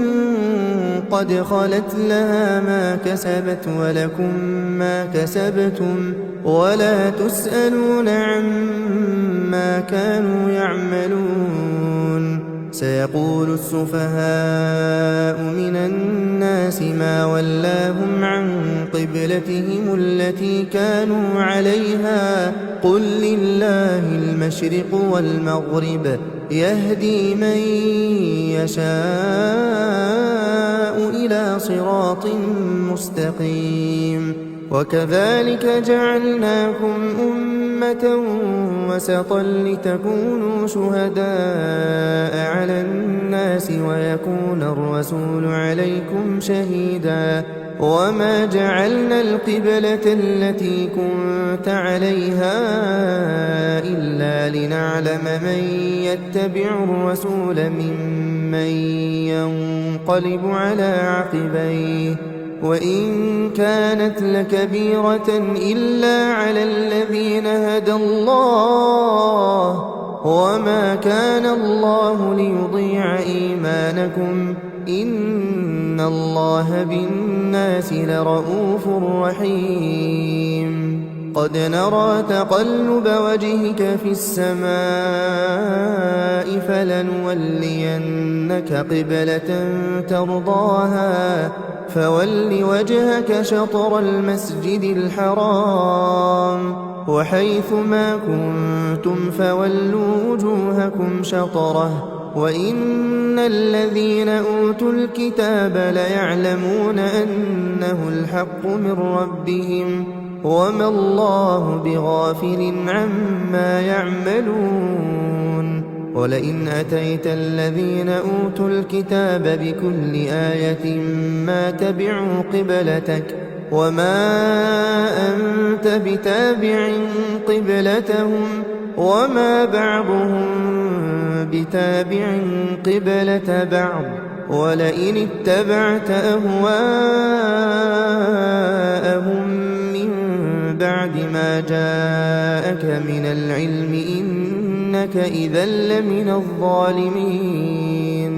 قد خلت لها ما كسبت ولكم ما كسبتم ولا تسألون عما كانوا يعملون سيقول السفهاء من الناس ما ولاهم عن قبلتهم التي كانوا عليها قل لله المشرق والمغرب يهدي من يشاء إلى صراط مستقيم وكذلك جعلناكم أمة وسطا لتكونوا شهداء على الناس ويكون الرسول عليكم شهيدا وما جعلنا القبلة التي كنت عليها إلا لنعلم من يتبع الرسول ممن ينقلب على عقبيه وإن كانت لكبيرة إلا على الذين هدى الله وما كان الله ليضيع إيمانكم إن الله بالناس لرءوف رحيم قد نرى تقلب وجهك في السماء فلنولينك قبلة ترضاها فول وجهك شطر المسجد الحرام وحيث ما كنتم فولوا وجوهكم شطره وإن الذين أوتوا الكتاب ليعلمون أنه الحق من ربهم وما الله بغافل عما يعملون ولئن أتيت الذين أوتوا الكتاب بكل آية ما تبعوا قبلتك وما أنت بتابع قبلتهم وما بعضهم بتابع قبلة بعض ولئن اتبعت أهواءهم من بعد ما جاءك من العلم إنك إذا لمن الظالمين.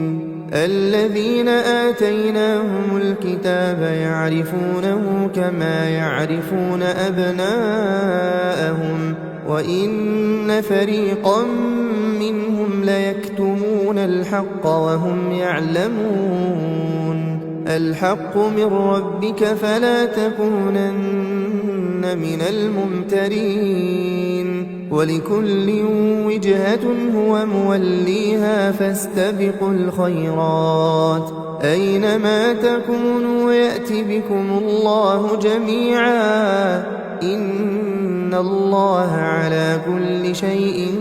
الذين آتيناهم الكتاب يعرفونه كما يعرفون أبناءهم وإن فريقا منهم ليكتمون الحق وهم يعلمون. الحق من ربك فلا تكونن من الممترين. ولكل وجهة هو موليها فاستبقوا الخيرات أينما تكونوا يأت بكم الله جميعا إن الله على كل شيء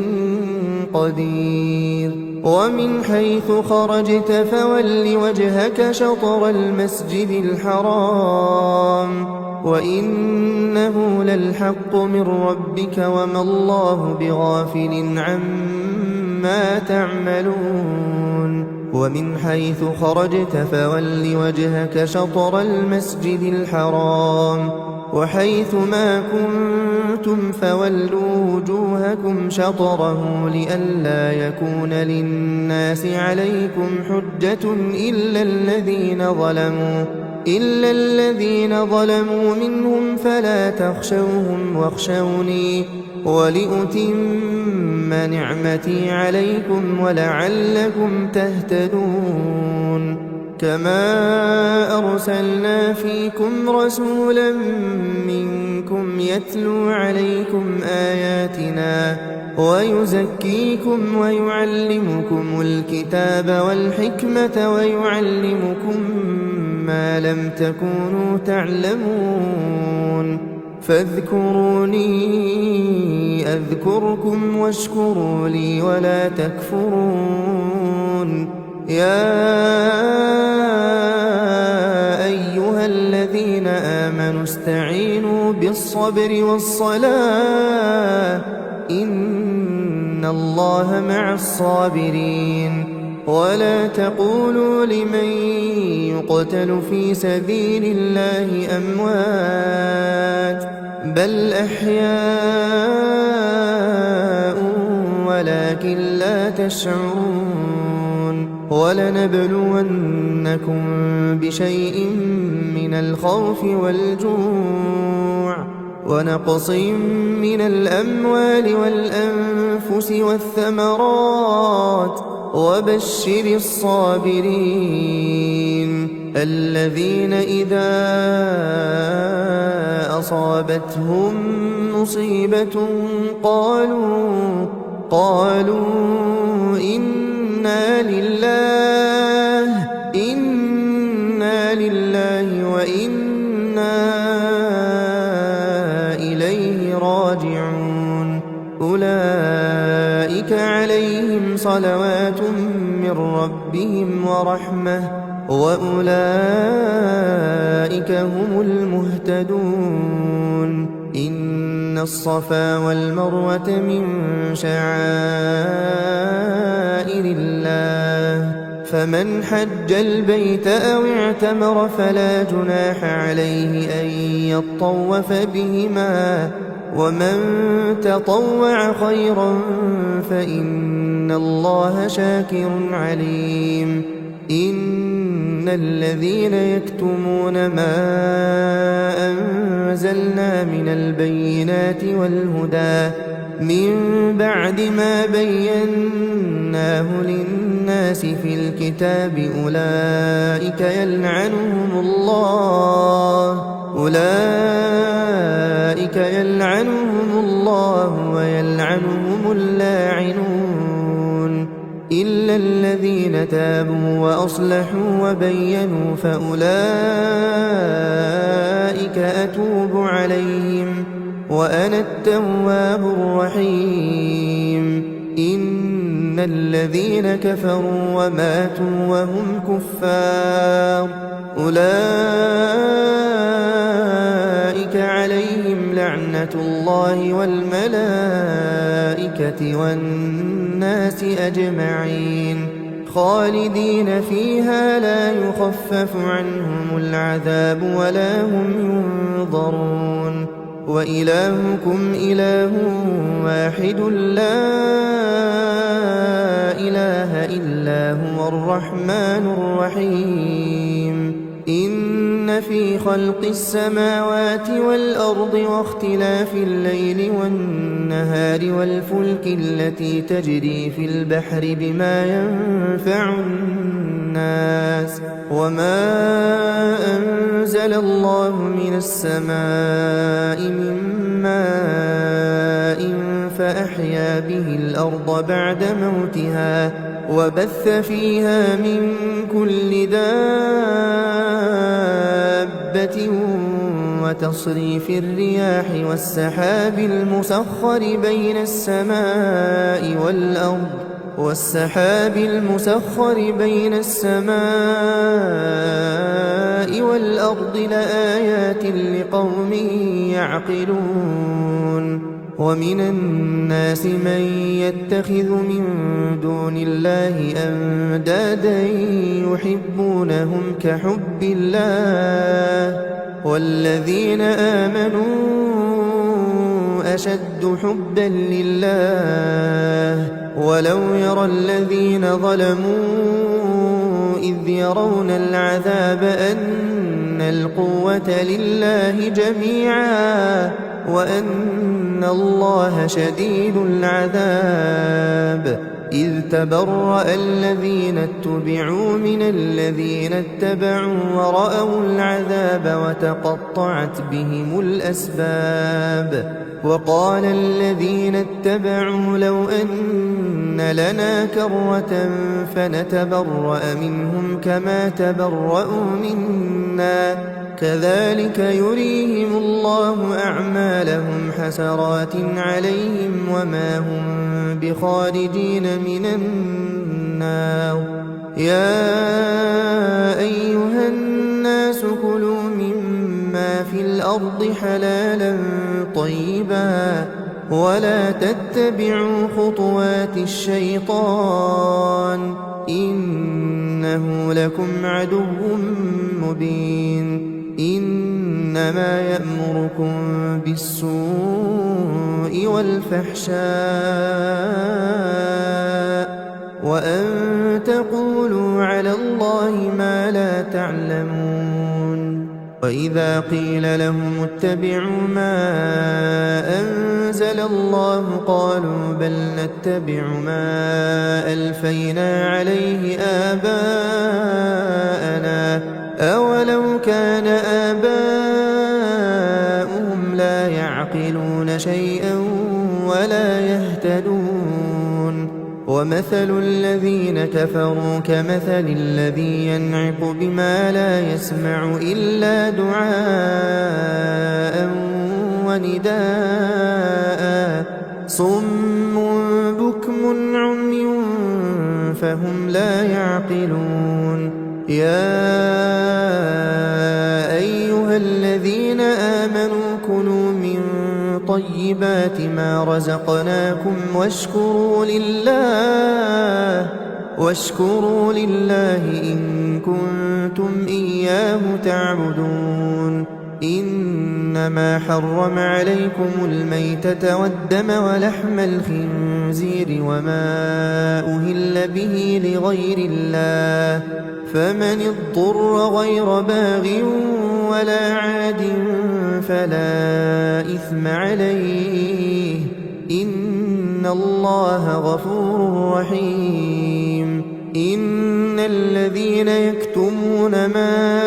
قدير. ومن حيث خرجت فول وجهك شطر المسجد الحرام وإنه للحق من ربك وما الله بغافل عما تعملون. ومن حيث خرجت فول وجهك شطر المسجد الحرام وحيث ما كنتم فولوا وجوهكم شطره لئلا يكون للناس عليكم حجة إلا الذين ظلموا منهم فلا تخشوهم واخشوني ولأتم نعمتي عليكم ولعلكم تهتدون. كما أرسلنا فيكم رسولا منكم يتلو عليكم آياتنا ويزكيكم ويعلمكم الكتاب والحكمة ويعلمكم ما لم تكونوا تعلمون. فاذكروني أذكركم واشكروا لي ولا تكفرون. يا أيها الذين آمنوا استعينوا بالصبر والصلاة إن الله مع الصابرين. ولا تقولوا لمن يقتل في سبيل الله أموات بل أحياء ولكن لا تشعرون. ولنبلونكم بشيء من الخوف والجوع ونقص من الأموال والأنفس والثمرات وبشر الصابرين الذين إذا أصابتهم مصيبة قالوا إنا لله وإنا إليه راجعون. أولئك عليهم صلوات من ربهم ورحمة وأولئك هم المهتدون. إن الصفا والمروة من شعائر الله فمن حج البيت أو اعتمر فلا جناح عليه أن يطوف بهما ومن تطوع خيرا فإن الله شاكر عليم. إن الذين يكتمون ما أنزلنا من البينات والهدى من بعد ما بيناه للناس في الكتاب أولئك يلعنهم الله ويلعنهم اللاعنون إلا الذين تابوا وأصلحوا وبينوا فأولئك أتوب عليهم وأنا التواب الرحيم. إن الذين كفروا وماتوا وهم كفار أولئك عليهم لعنة الله والملائكة والناس أجمعين خالدين فيها لا يخفف عنهم العذاب ولا هم ينظرون. وإلهكم إله واحد لا إله إلا هو الرحمن الرحيم إن في خلق السماوات والأرض واختلاف الليل والنهار والفلك التي تجري في البحر بما ينفع الناس وما أنزل الله من السماء من ماء فأحيا به الأرض بعد موتها وبث فيها من كل دابة وتصريف الرياح والسحاب المسخر بين السماء والأرض لآيات لقوم يعقلون ومن الناس من يتخذ من دون الله أندادا يحبونهم كحب الله والذين آمنوا أشد حبا لله ولو يرى الذين ظلموا إذ يرون العذاب أن القوة لله جميعا وأن الله شديد العذاب إذ تبرأ الذين اتبعوا من الذين اتبعوا ورأوا العذاب وتقطعت بهم الأسباب وقال الذين اتبعوا لو أن لنا كرة فنتبرأ منهم كما تبرأوا منا كذلك يريهم الله أعمالهم حسرات عليهم وما هم بخارجين من النار يا أيها الناس كلوا مما في الأرض حلالا طيبا ولا تتبعوا خطوات الشيطان إنه لكم عدو مبين إنما يأمركم بالسوء والفحشاء وأن تقولوا على الله ما لا تعلمون وإذا قيل لهم اتبعوا ما أنزل الله قالوا بل نتبع ما ألفينا عليه آباءنا أولو كان آباؤهم لا يعقلون شيئا ولا يهتدون ومثل الذين كفروا كمثل الذي ينعق بما لا يسمع إلا دعاء ونداء صم بكم عمي فهم لا يعقلون يا أيها الذين آمنوا كلوا من طيبات ما رزقناكم واشكروا لله إن كنتم إياه تعبدون إنما حرم عليكم الميتة والدم ولحم الخنزير وما أهل به لغير الله فمن اضطر غير باغ ولا عاد فلا إثم عليه إن الله غفور رحيم إن الذين يكتمون ما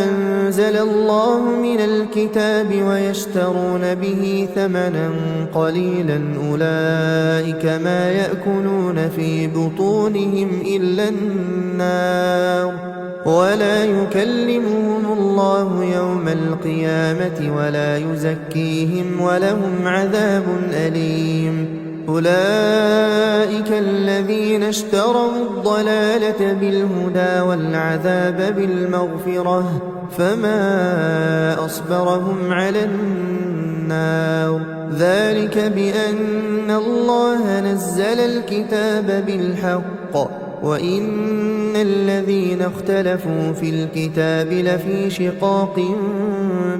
أنزل الله من الكتاب ويشترون به ثمنا قليلا أولئك ما يأكلون في بطونهم إلا النار ولا يكلمهم الله يوم القيامة ولا يزكيهم ولهم عذاب أليم أولئك الذين اشتروا الضلالة بالهدى والعذاب بالمغفرة فما أصبرهم على النار ذلك بأن الله نزل الكتاب بالحق وإن الذين اختلفوا في الكتاب لفي شقاق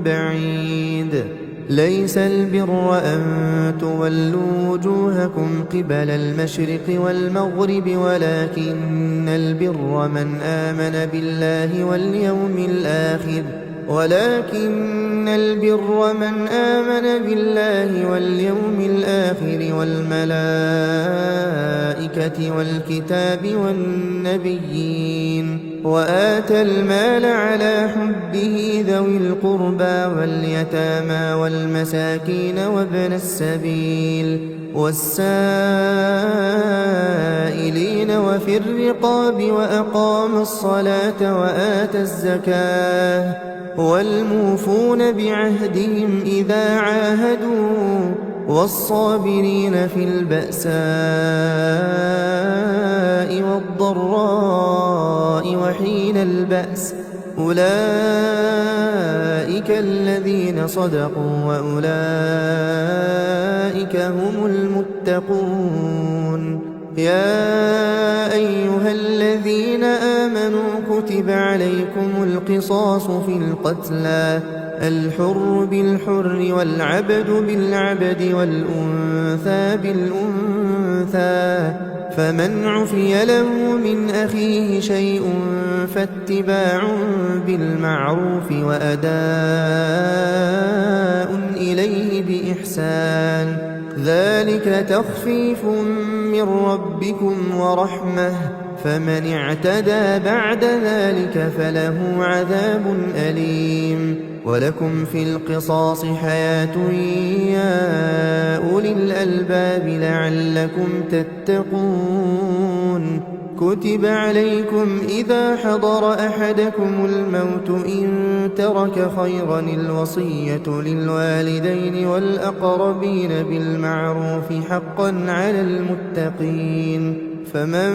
بعيد ليس البر أن تولوا وجوهكم قبل المشرق والمغرب ولكن البر من آمن بالله واليوم الآخر والملائكة والكتاب والنبيين وآتى المال على حبه ذوي القربى واليتامى والمساكين وابن السبيل والسائلين وفي الرقاب وأقام الصلاة وآتى الزكاة والموفون بعهدهم إذا عاهدوا والصابرين في البأساء والضراء وحين البأس أولئك الذين صدقوا وأولئك هم المتقون. يا أيها الذين آمنوا كتب عليكم القصاص في القتلى الحر بالحر والعبد بالعبد والأنثى بالأنثى فمن عفي له من أخيه شيء فاتباع بالمعروف وأداء إليه بإحسان ذلك تخفيف من ربكم ورحمة فمن اعتدى بعد ذلك فله عذاب أليم. ولكم في القصاص حياة يا أولي الألباب لعلكم تتقون. كتب عليكم إذا حضر أحدكم الموت إن ترك خيرا الوصية للوالدين والأقربين بالمعروف حقا على المتقين فمن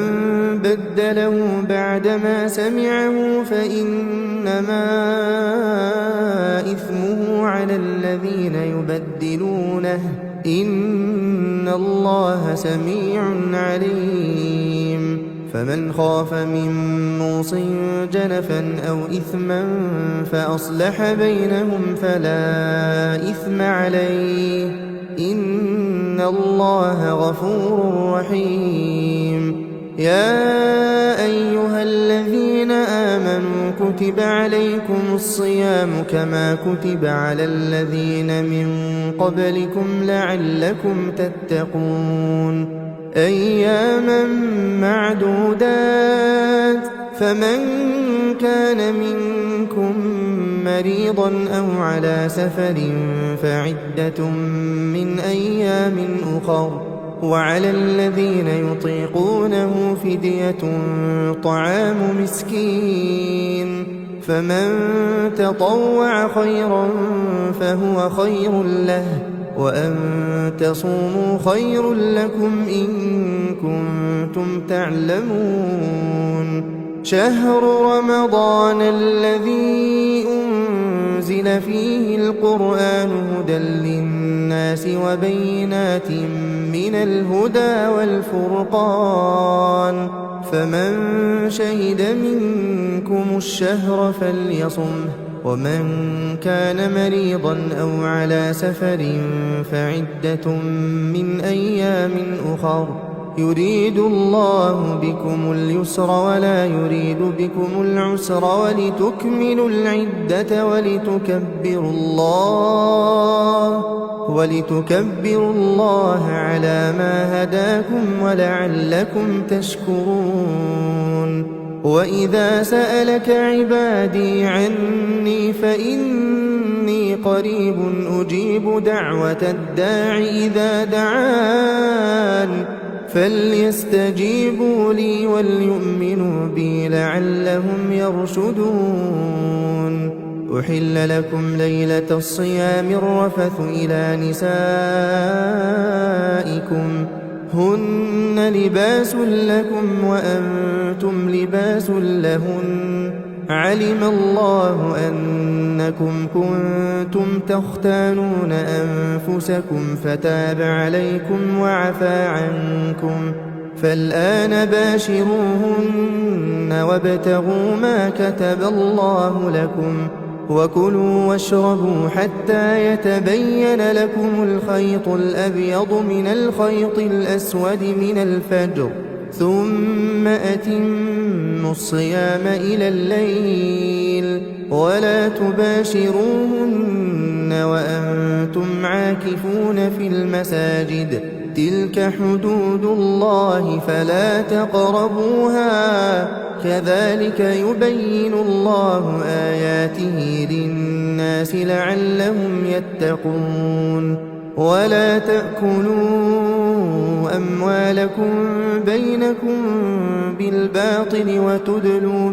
بدله بعدما سمعه فإنما إثمه على الذين يبدلونه إن الله سميع عليم. فمن خاف من موص جنفا أو إثما فأصلح بينهم فلا إثم عليه إن الله غفور رحيم. يا أيها الذين آمنوا كتب عليكم الصيام كما كتب على الذين من قبلكم لعلكم تتقون أياما معدودات فمن كان منكم مريضا أو على سفر فعدة من أيام أخر وعلى الذين يطيقونه فدية طعام مسكين فمن تطوع خيرا فهو خير له وأن تصوموا خير لكم إن كنتم تعلمون. شهر رمضان الذي أنزل فيه القرآن هدى للناس وبينات من الهدى والفرقان فمن شهد منكم الشهر فليصمه ومن كان مريضا أو على سفر فعدة من أيام أخر يريد الله بكم اليسر ولا يريد بكم العسر ولتكملوا العدة ولتكبروا الله على ما هداكم ولعلكم تشكرون. وإذا سألك عبادي عني فإني قريب أجيب دعوة الداع إذا دعان فليستجيبوا لي وليؤمنوا بي لعلهم يرشدون. أحل لكم ليلة الصيام الرفث إلى نسائكم هن لباس لكم وأنتم لباس لهن علم الله أنكم كنتم تختانون أنفسكم فتاب عليكم وعفى عنكم فالآن باشروهن وابتغوا ما كتب الله لكم وكلوا واشربوا حتى يتبين لكم الخيط الأبيض من الخيط الأسود من الفجر ثم أتموا الصيام إلى الليل ولا تباشروهن وأنتم عاكفون في المساجد تلك حدود الله فلا تقربوها كذلك يبين الله آياته للناس لعلهم يتقون ولا تأكلوا أموالكم بينكم بالباطل وتدلوا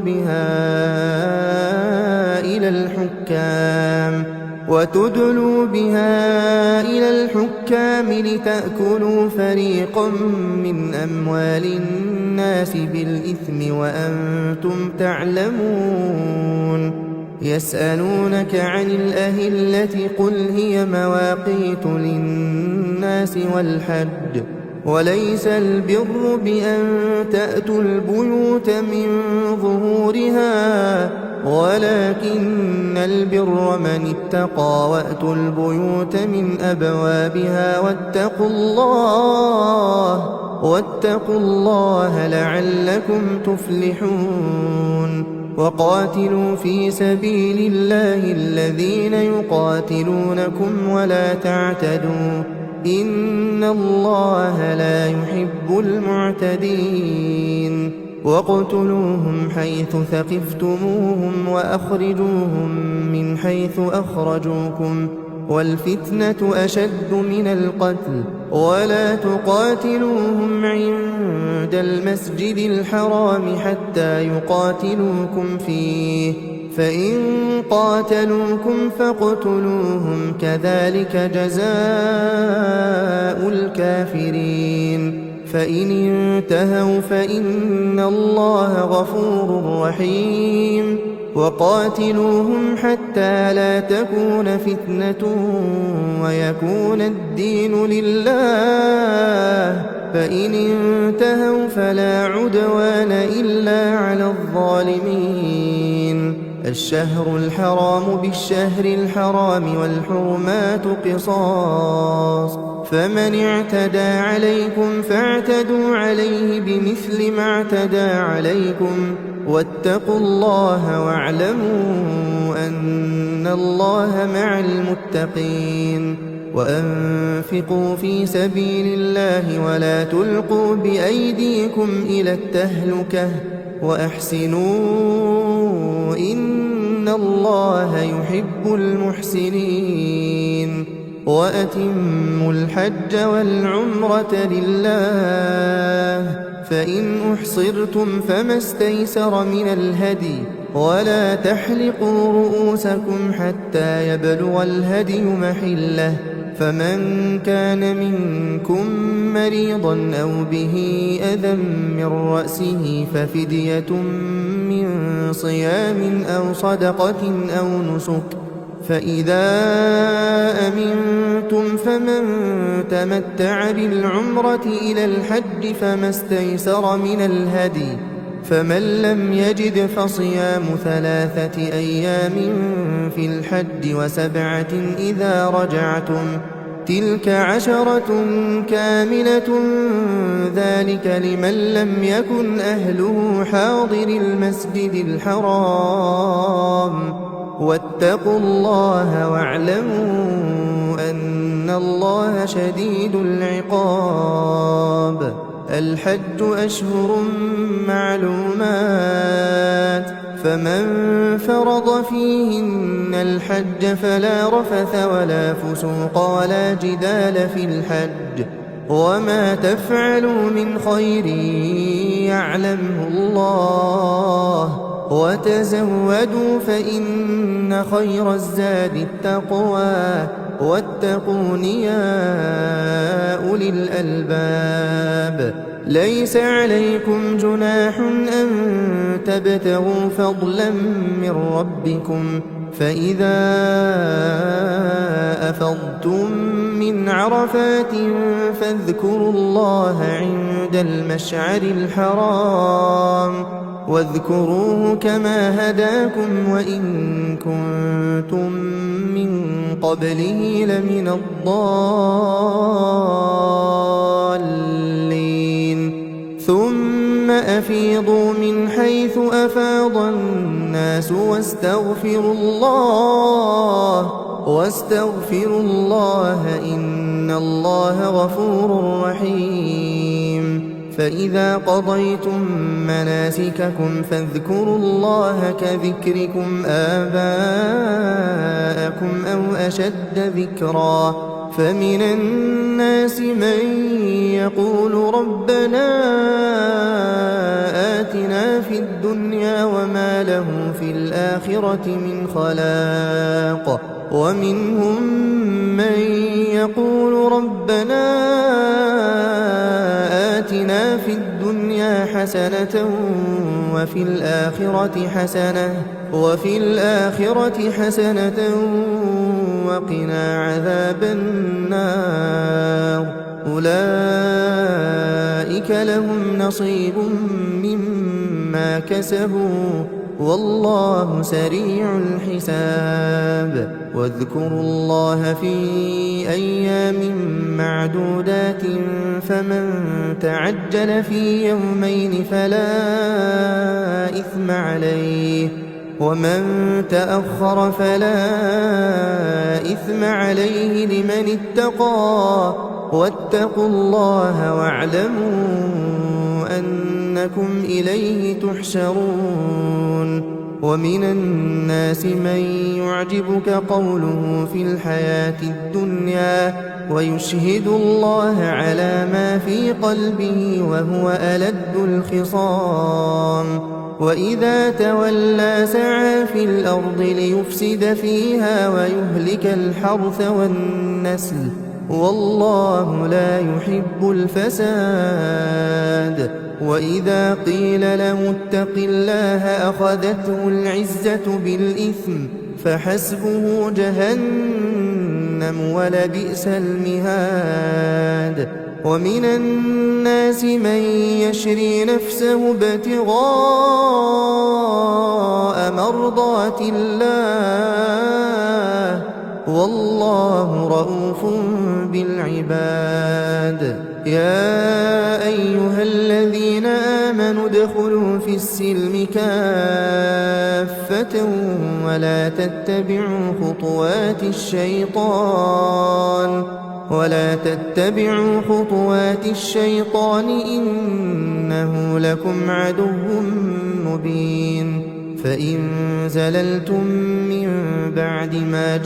بها إلى الحكام لتأكلوا فريقا من أموال الناس بالإثم وأنتم تعلمون يسألونك عن الأهلة قل هي مواقيت للناس والحج وليس البر بأن تأتوا البيوت من ظهورها ولكن البر من اتقى وأتوا البيوت من أبوابها واتقوا الله لعلكم تفلحون وقاتلوا في سبيل الله الذين يقاتلونكم ولا تعتدوا إن الله لا يحب المعتدين واقتلوهم حيث ثقفتموهم وأخرجوهم من حيث أخرجوكم والفتنة أشد من القتل ولا تقاتلوهم عند المسجد الحرام حتى يقاتلوكم فيه فإن قاتلوكم فاقتلوهم كذلك جزاء الكافرين فإن انتهوا فإن الله غفور رحيم وقاتلوهم حتى لا تكون فتنة ويكون الدين لله فإن انتهوا فلا عدوان إلا على الظالمين الشهر الحرام بالشهر الحرام والحرمات قصاص فمن اعتدى عليكم فاعتدوا عليه بمثل ما اعتدى عليكم واتقوا الله واعلموا أن الله مع المتقين وأنفقوا في سبيل الله ولا تلقوا بأيديكم إلى التهلكة وأحسنوا إن الله يحب المحسنين وأتموا الحج والعمرة لله فإن أحصرتم فما استيسر من الهدي ولا تحلقوا رؤوسكم حتى يبلغ الهدي محله فمن كان منكم مريضا أو به أذى من رأسه ففدية من صيام أو صدقة أو نسك فإذا أمنتم فمن تمتع بالعمرة إلى الحج فما استيسر من الهدي فمن لم يجد فصيام 3 أيام في الحج و7 إذا رجعتم تلك 10 كاملة ذلك لمن لم يكن أهله حاضر المسجد الحرام واتقوا الله واعلموا أن الله شديد العقاب الحج أشهر معلومات فمن فرض فيهن الحج فلا رفث ولا فسوق ولا جدال في الحج وما تفعلوا من خير يعلمه الله وتزودوا فإن خير الزاد التقوى واتقون يا أولي الألباب ليس عليكم جناح أن تبتغوا فضلا من ربكم فإذا أفضتم من عرفات فاذكروا الله عند المشعر الحرام واذكروه كما هداكم وإن كنتم من قبله لمن الضالين ثم أفيضوا من حيث أفاض الناس واستغفروا الله إن الله غفور رحيم فإذا قضيتم مناسككم فاذكروا الله كذكركم آباءكم أو أشد ذكرا فمن الناس من يقول ربنا آتنا في الدنيا وما له في الآخرة من خلاق ومنهم من يقول ربنا آتنا في الدنيا حسنة وفي الآخرة حسنة وقنا عذاب النار أولئك لهم نصيب مما كسبوا والله سريع الحساب واذكروا الله في أيام معدودات فمن تعجل في يومين فلا إثم عليه ومن تأخر فلا إثم عليه لمن اتقى واتقوا الله واعلموا أنكم إليه تحشرون ومن الناس من يعجبك قوله في الحياة الدنيا ويشهد الله على ما في قلبه وهو ألد الخصام وإذا تولى سعى في الأرض ليفسد فيها ويهلك الحرث والنسل والله لا يحب الفساد وإذا قيل له اتق الله أخذته العزة بالإثم فحسبه جهنم ولبئس المهاد ومن الناس من يشري نفسه ابتغاء مرضات الله والله رؤوف بالعباد يا أيها الذين آمنوا ادخلوا في السلم كافة ولا تتبعوا خطوات الشيطان إنه لكم عدو مبين فإن زللتم من بعد ما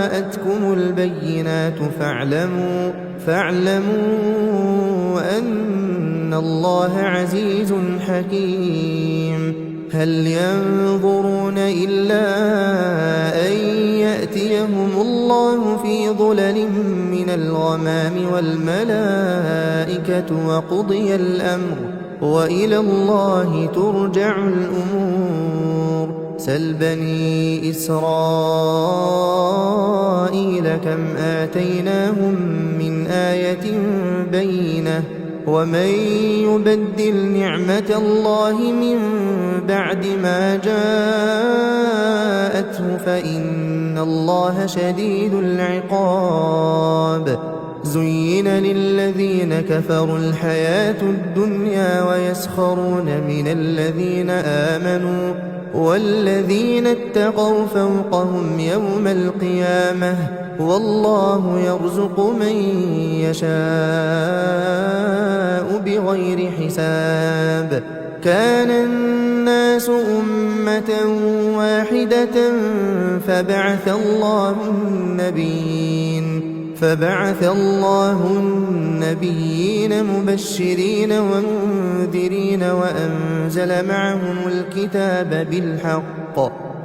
جاءتكم البينات فاعلموا أن الله عزيز حكيم هل ينظرون إلا أن يأتيهم الله في ظلل من الغمام والملائكة وقضي الأمر وإلى الله ترجع الأمور سل بني إسرائيل كم آتيناهم من آية بينة ومن يبدل نعمة الله من بعد ما جاءته فإن الله شديد العقاب زين للذين كفروا الحياة الدنيا ويسخرون من الذين آمنوا والذين اتقوا فوقهم يوم القيامة والله يرزق من يشاء بغير حساب كان الناس أمة واحدة فبعث الله النبيين مبشرين ومنذرين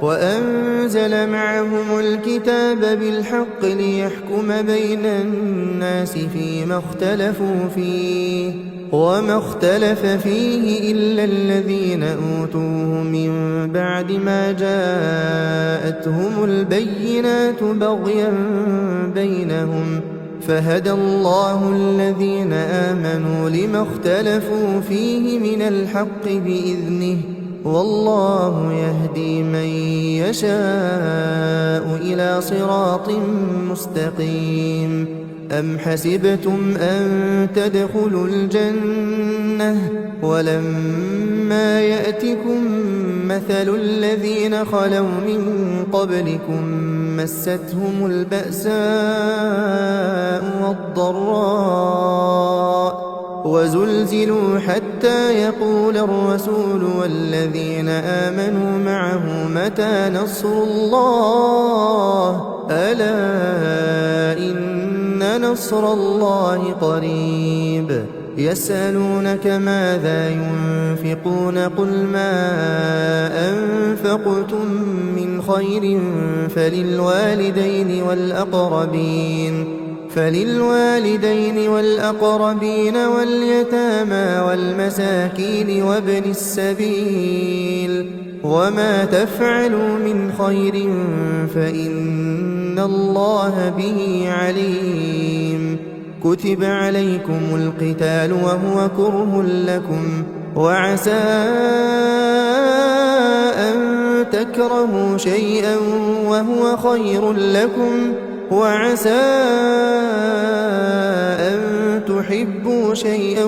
وأنزل معهم الكتاب بالحق ليحكم بين الناس فيما اختلفوا فيه وما اختلف فيه إلا الذين أوتوه من بعد ما جاءتهم البينات بغيا بينهم فهدى الله الذين آمنوا لما اختلفوا فيه من الحق بإذنه والله يهدي من يشاء إلى صراط مستقيم أم حسبتم أن تدخلوا الجنة ولما يأتكم مثل الذين خلوا من قبلكم مستهم البأساء والضراء وزلزلوا حتى يقول الرسول والذين آمنوا معه متى نصر الله ألا إن نصر الله قريب يسألونك ماذا ينفقون قل ما أنفقتم من خير فللوالدين والأقربين واليتامى والمساكين وابن السبيل وما تفعلوا من خير فإن الله به عليم كتب عليكم القتال وهو كره لكم وعسى أن تكرهوا شيئا وهو خير لكم وعسى أن تحبوا شيئا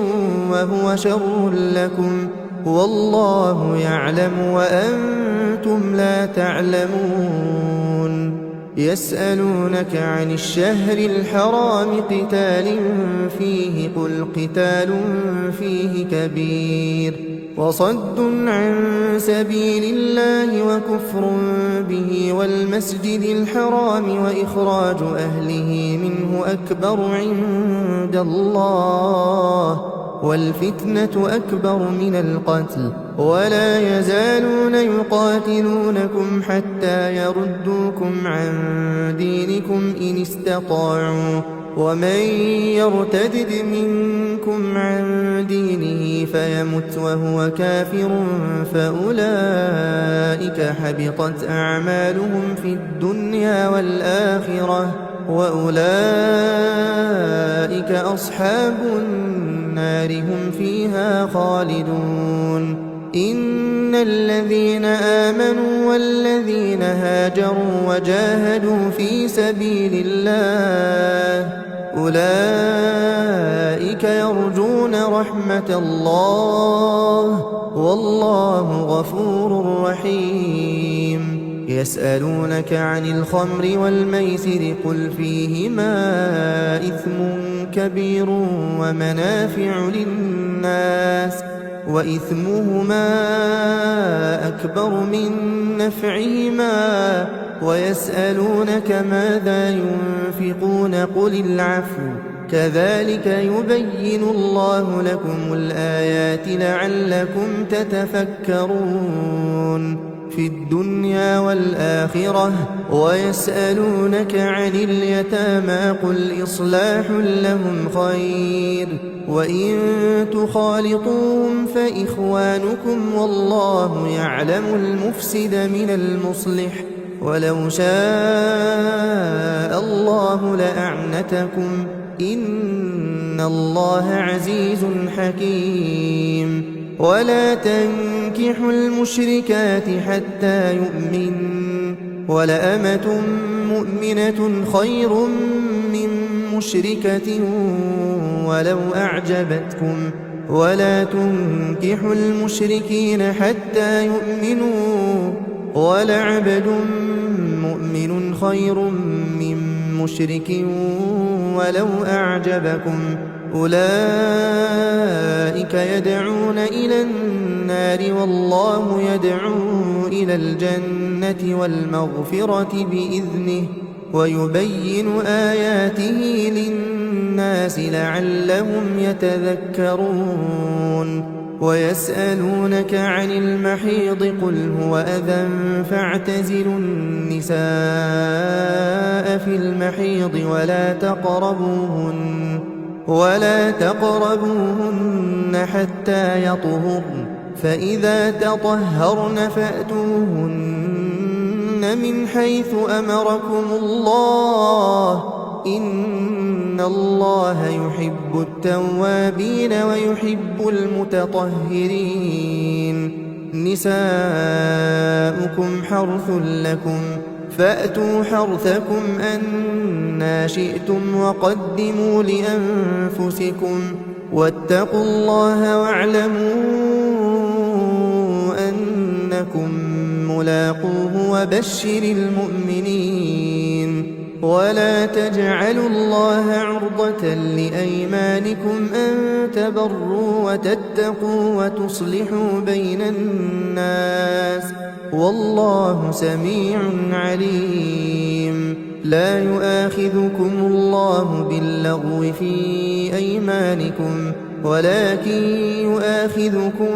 وهو شر لكم والله يعلم وأنتم لا تعلمون يسألونك عن الشهر الحرام قتال فيه قل قتال فيه كبير وصد عن سبيل الله وكفر به والمسجد الحرام وإخراج أهله منه أكبر عند الله والفتنة أكبر من القتل ولا يزالون يقاتلونكم حتى يردوكم عن دينكم إن استطاعوا ومن يرتد منكم عن دينه فيمت وهو كافر فأولئك حبطت أعمالهم في الدنيا والآخرة وأولئك أصحاب النار هم فيها خالدون إن الذين آمنوا والذين هاجروا وجاهدوا في سبيل الله أولئك يرجون رحمة الله والله غفور رحيم يسألونك عن الخمر والميسر قل فيهما إثم كبير ومنافع للناس وإثمهما أكبر من نفعهما ويسألونك ماذا ينفقون قل العفو كذلك يبين الله لكم الآيات لعلكم تتفكرون في الدنيا والآخرة ويسألونك عن اليتامى قل إصلاح لهم خير وإن تخالطوهم فإخوانكم والله يعلم المفسد من المصلح ولو شاء الله لأعنتكم إن الله عزيز حكيم ولا تنكحوا المشركات حتى يؤمن ولأمة مؤمنة خير من مشركة ولو أعجبتكم ولا تنكحوا المشركين حتى يؤمنوا ولعبد مؤمن خير من مشرك ولو أعجبكم أولئك يدعون إلى النار والله يدعو إلى الجنة والمغفرة بإذنه ويبين آياته للناس لعلهم يتذكرون ويسألونك عن المحيض قل هو أذى فاعتزلوا النساء في المحيض ولا تقربوهن حتى يطهرن فإذا تطهرن فأتوهن من حيث أمركم الله إن الله يحب التوابين ويحب المتطهرين نساؤكم حرث لكم فأتوا حرثكم أنى شئتم وقدموا لأنفسكم واتقوا الله واعلموا أنكم ملاقوه وبشر المؤمنين ولا تجعلوا الله عرضة لأيمانكم أن تبروا وتتقوا وتصلحوا بين الناس والله سميع عليم لا يؤاخذكم الله باللغو في أيمانكم ولكن يؤاخذكم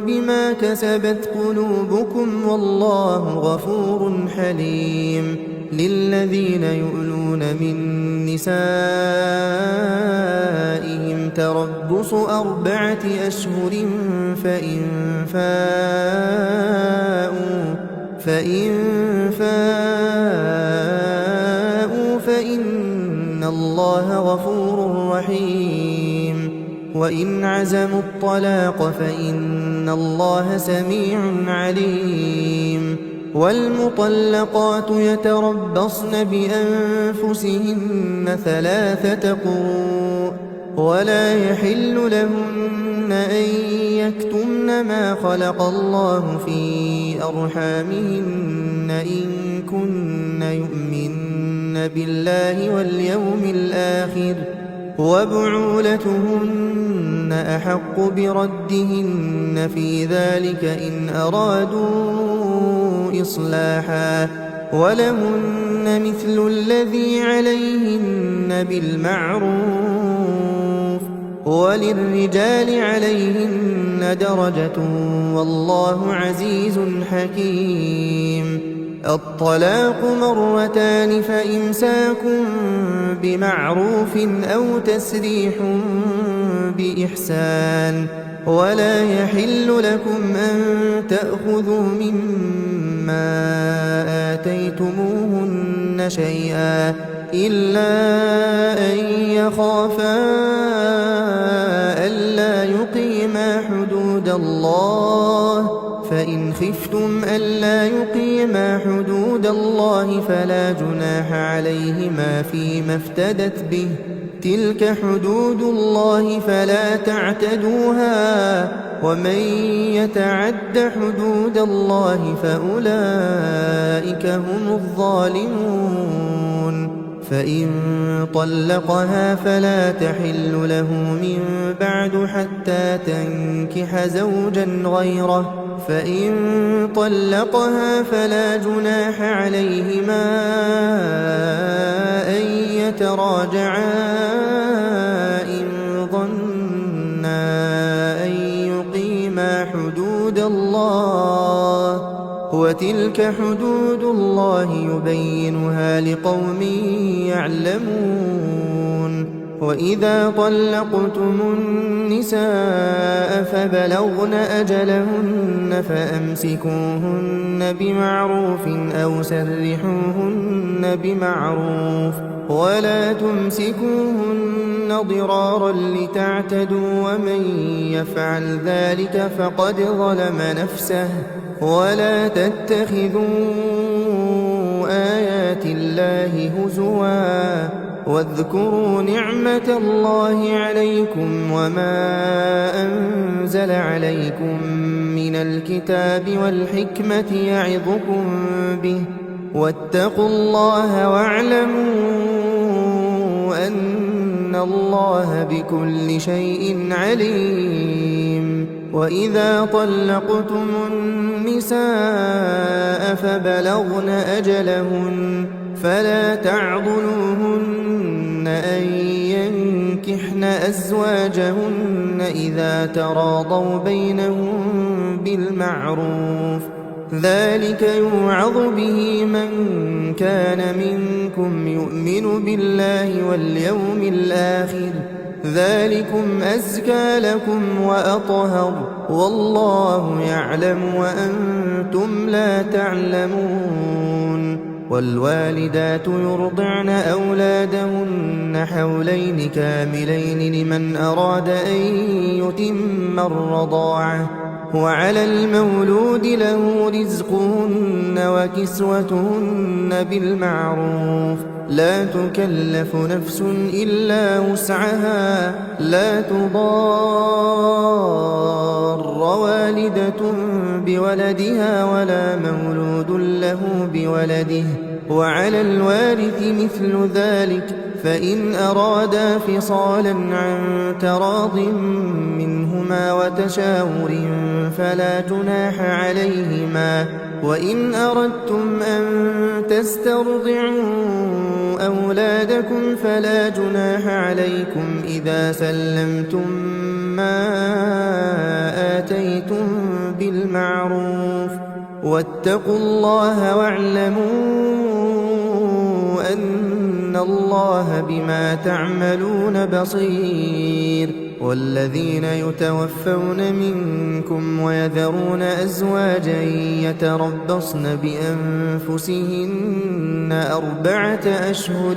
بما كسبت قلوبكم والله غفور حليم للذين يؤلون من نسائهم تربص 4 أشهر فإن فاءوا فإن الله غفور رحيم وإن عزموا الطلاق فإن الله سميع عليم والمطلقات يتربصن بأنفسهن 3 قروء ولا يحل لهن أن يكتمن ما خلق الله في أرحامهن إن كن يؤمن بالله واليوم الآخر وبعولتهن أحق بردهن في ذلك إن أرادوا إصلاحا ولهن مثل الذي عليهن بالمعروف وللرجال عليهن درجة والله عزيز حكيم الطلاق 2 مرتان فإمساك بمعروف أو تسريح بإحسان ولا يحل لكم أن تأخذوا مما آتيتموهن شيئا إلا أن يخافا ألا يقيما حدود الله فإن خفتم ألا يقيما حدود الله فلا جناح عليهما فيما افتدت به تلك حدود الله فلا تعتدوها ومن يتعد حدود الله فأولئك هم الظالمون فإن طلقها فلا تحل له من بعد حتى تنكح زوجا غيره فإن طلقها فلا جناح عليهما أن يتراجعا إن ظنا أن يقيما حدود الله وتلك حدود الله يبينها لقوم يعلمون وإذا طلقتم النساء فبلغن أجلهن فأمسكوهن بمعروف أو سرحوهن بمعروف ولا تمسكوهن ضرارا لتعتدوا ومن يفعل ذلك فقد ظلم نفسه ولا تتخذوا آيات الله هزوا واذكروا نعمة الله عليكم وما أنزل عليكم من الكتاب والحكمة يعظكم به واتقوا الله واعلموا أن الله بكل شيء عليم وإذا طلقتم النساء فبلغن أجلهن فلا تعضلوهن أن ينكحن أزواجهن إذا تراضوا بينهم بالمعروف ذلك يوعظ به من كان منكم يؤمن بالله واليوم الآخر ذلكم أزكى لكم وأطهر والله يعلم وأنتم لا تعلمون والوالدات يرضعن أولادهن حولين كاملين لمن أراد أن يتم الرضاعة وعلى المولود له رزقهن وكسوتهن بالمعروف لا تكلف نفس إلا وسعها لا تضار والدة بولدها ولا مولود له بولده وعلى الوارث مثل ذلك فإن أرادا فصالا عن تراض منهما وتشاور فلا جناح عليهما وإن أردتم أن تسترضعوا أولادكم فلا جناح عليكم إذا سلمتم ما آتيتم بالمعروف واتقوا الله واعلموا أن الله بما تعملون بصير والذين يتوفون منكم ويذرون أزواجا يتربصن بأنفسهن 4 أشهر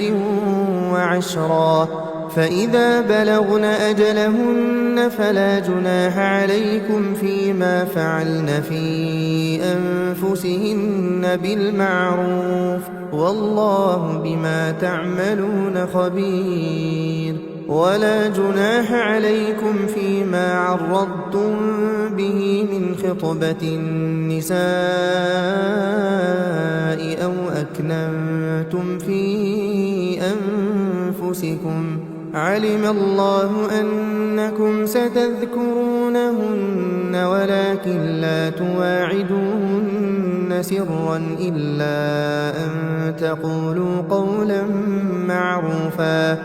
وعشرا فإذا بلغن أجلهن فلا جناح عليكم فيما فعلن في أنفسهن بالمعروف والله بما تعملون خبير ولا جناح عليكم فيما عرضتم به من خطبة النساء أو أكننتم في أنفسكم علم الله أنكم ستذكرونهن ولكن لا تواعدوهن سرا إلا أن تقولوا قولا معروفا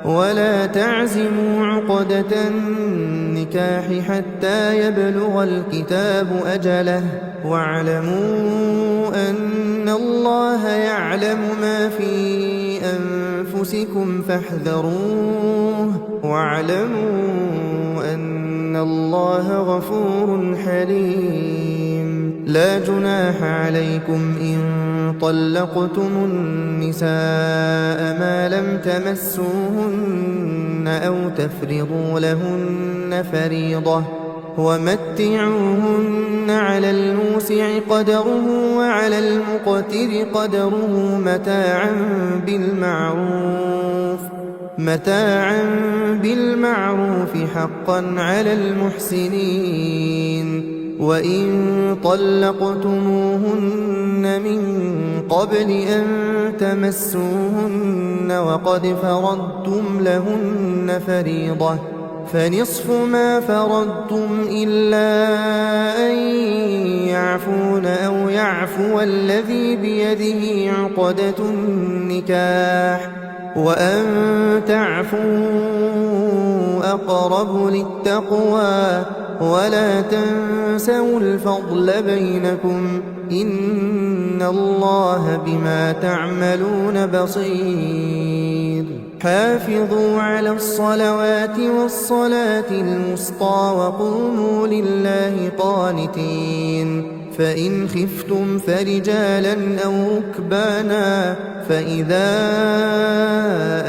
ولا تعزموا عقدة النكاح حتى يبلغ الكتاب أجله واعلموا أن الله يعلم ما في أنفسكم فاحذروه واعلموا أن الله غفور حليم لا جناح عليكم إن طلقتم النساء ما لم تمسوهن أو تفرضوا لهن فريضة ومتعوهن على الموسع قدره وعلى المقتر قدره متاعا بالمعروف حقا على المحسنين وإن طلقتموهن من قبل أن تمسوهن وقد فرضتم لهن فريضة فنصف ما فرضتم إلا أن يعفون أو يعفو الذي بيده عقدة النكاح وأن تعفوا أقرب للتقوى ولا تنسوا الفضل بينكم إن الله بما تعملون بصير حافظوا على الصلوات والصلاة الوسطى وقوموا لله قانتين فإن خفتم فرجالا أو ركبانا فإذا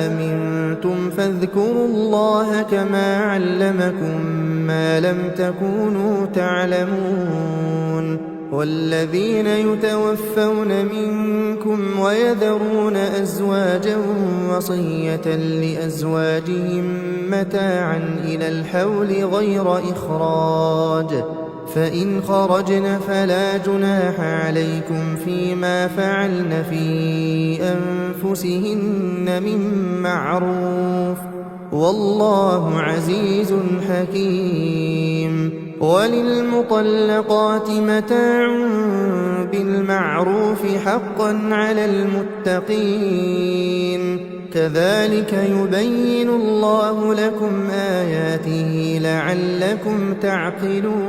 أمنتم فاذكروا الله كما علمكم ما لم تكونوا تعلمون والذين يتوفون منكم ويذرون أزواجا وصية لأزواجهم متاعا إلى الحول غير إخراج فإن خرجن فلا جناح عليكم فيما فعلن في أنفسهن من معروف والله عزيز حكيم وللمطلقات متاع بالمعروف حقا على المتقين كذلك يبين الله لكم آياته لعلكم تعقلون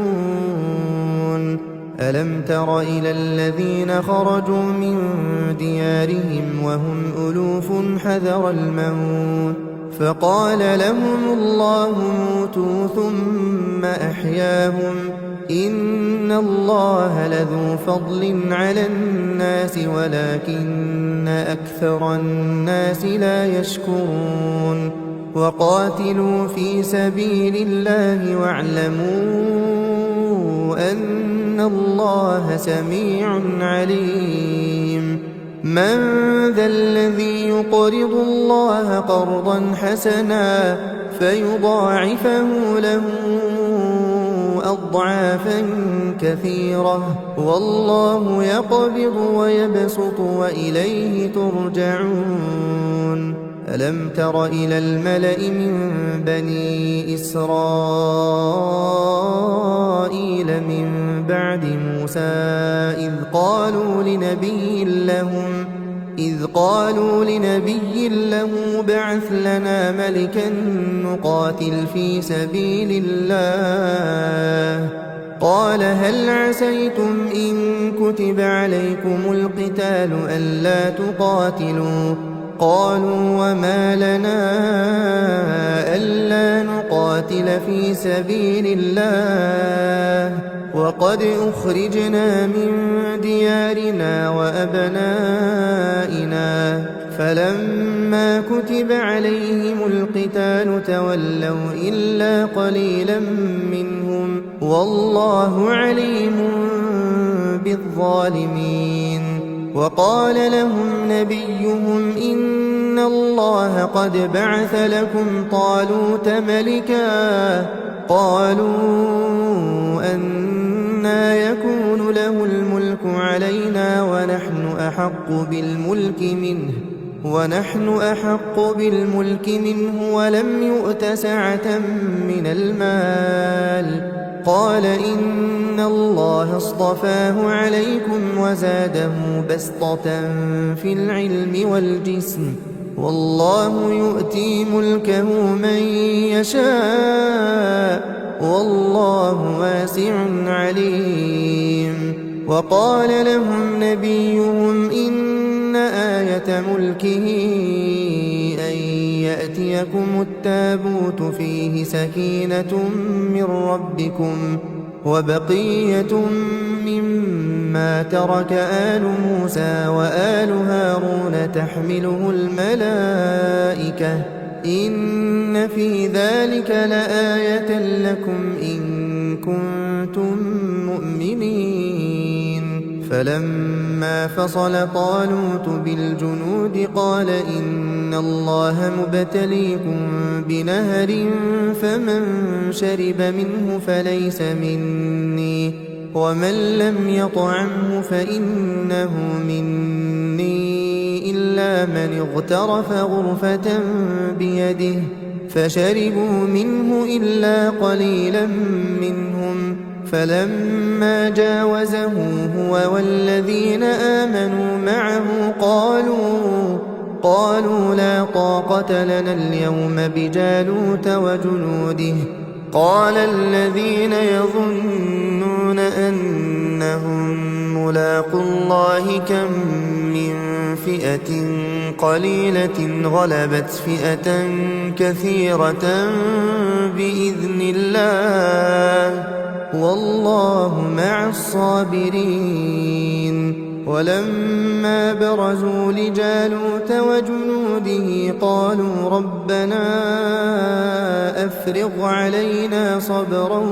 ألم تر إلى الذين خرجوا من ديارهم وهم ألوف حذر الموت فقال لهم الله موتوا ثم أحياهم إن الله لذو فضل على الناس ولكن أكثر الناس لا يشكرون وقاتلوا في سبيل الله واعلموا أن الله سميع عليم من ذا الذي يقرض الله قرضا حسنا فيضاعفه له أضعافا كثيرة والله يقبض ويبسط وإليه ترجعون ألم تر إلى الملأ من بني إسرائيل من بعد موسى إذ قالوا لنبي له بعث لنا ملكا نقاتل في سبيل الله قال هل عسيتم إن كتب عليكم القتال ألا تقاتلوا قالوا وما لنا ألا نقاتل في سبيل الله وقد أخرجنا من ديارنا وأبنائنا فلما كتب عليهم القتال تولوا إلا قليلا منهم والله عليم بالظالمين وقال لهم نبيهم إن الله قد بعث لكم طالوت ملكا قالوا أنى يكون له الملك علينا ونحن أحق بالملك منه ولم يؤت سعة من المال قال إن الله اصطفاه عليكم وزاده بسطة في العلم والجسم والله يؤتي ملكه من يشاء والله واسع عليم وقال لهم نبيهم إن آية ملكه أن يأتيكم التابوت فيه سكينة من ربكم وبقية مما ترك آل موسى وآل هارون تحمله الملائكة إن في ذلك لآية لكم إن كنتم مؤمنين فلما فصل طالوت بالجنود قال إن الله مبتليكم بنهر فمن شرب منه فليس مني ومن لم يطعمه فإنه مني إلا من اغترف غرفة بيده فشربوا منه إلا قليلا منهم فلما جاوزه هو والذين آمنوا معه قالوا لا طاقة لنا اليوم بجالوت وجنوده قال الذين يظنون أنهم ملاقو الله كم من فئة قليلة غلبت فئة كثيرة بإذن الله والله مع الصابرين ولما برزوا لجالوت وجنوده قالوا ربنا أفرغ علينا صبرا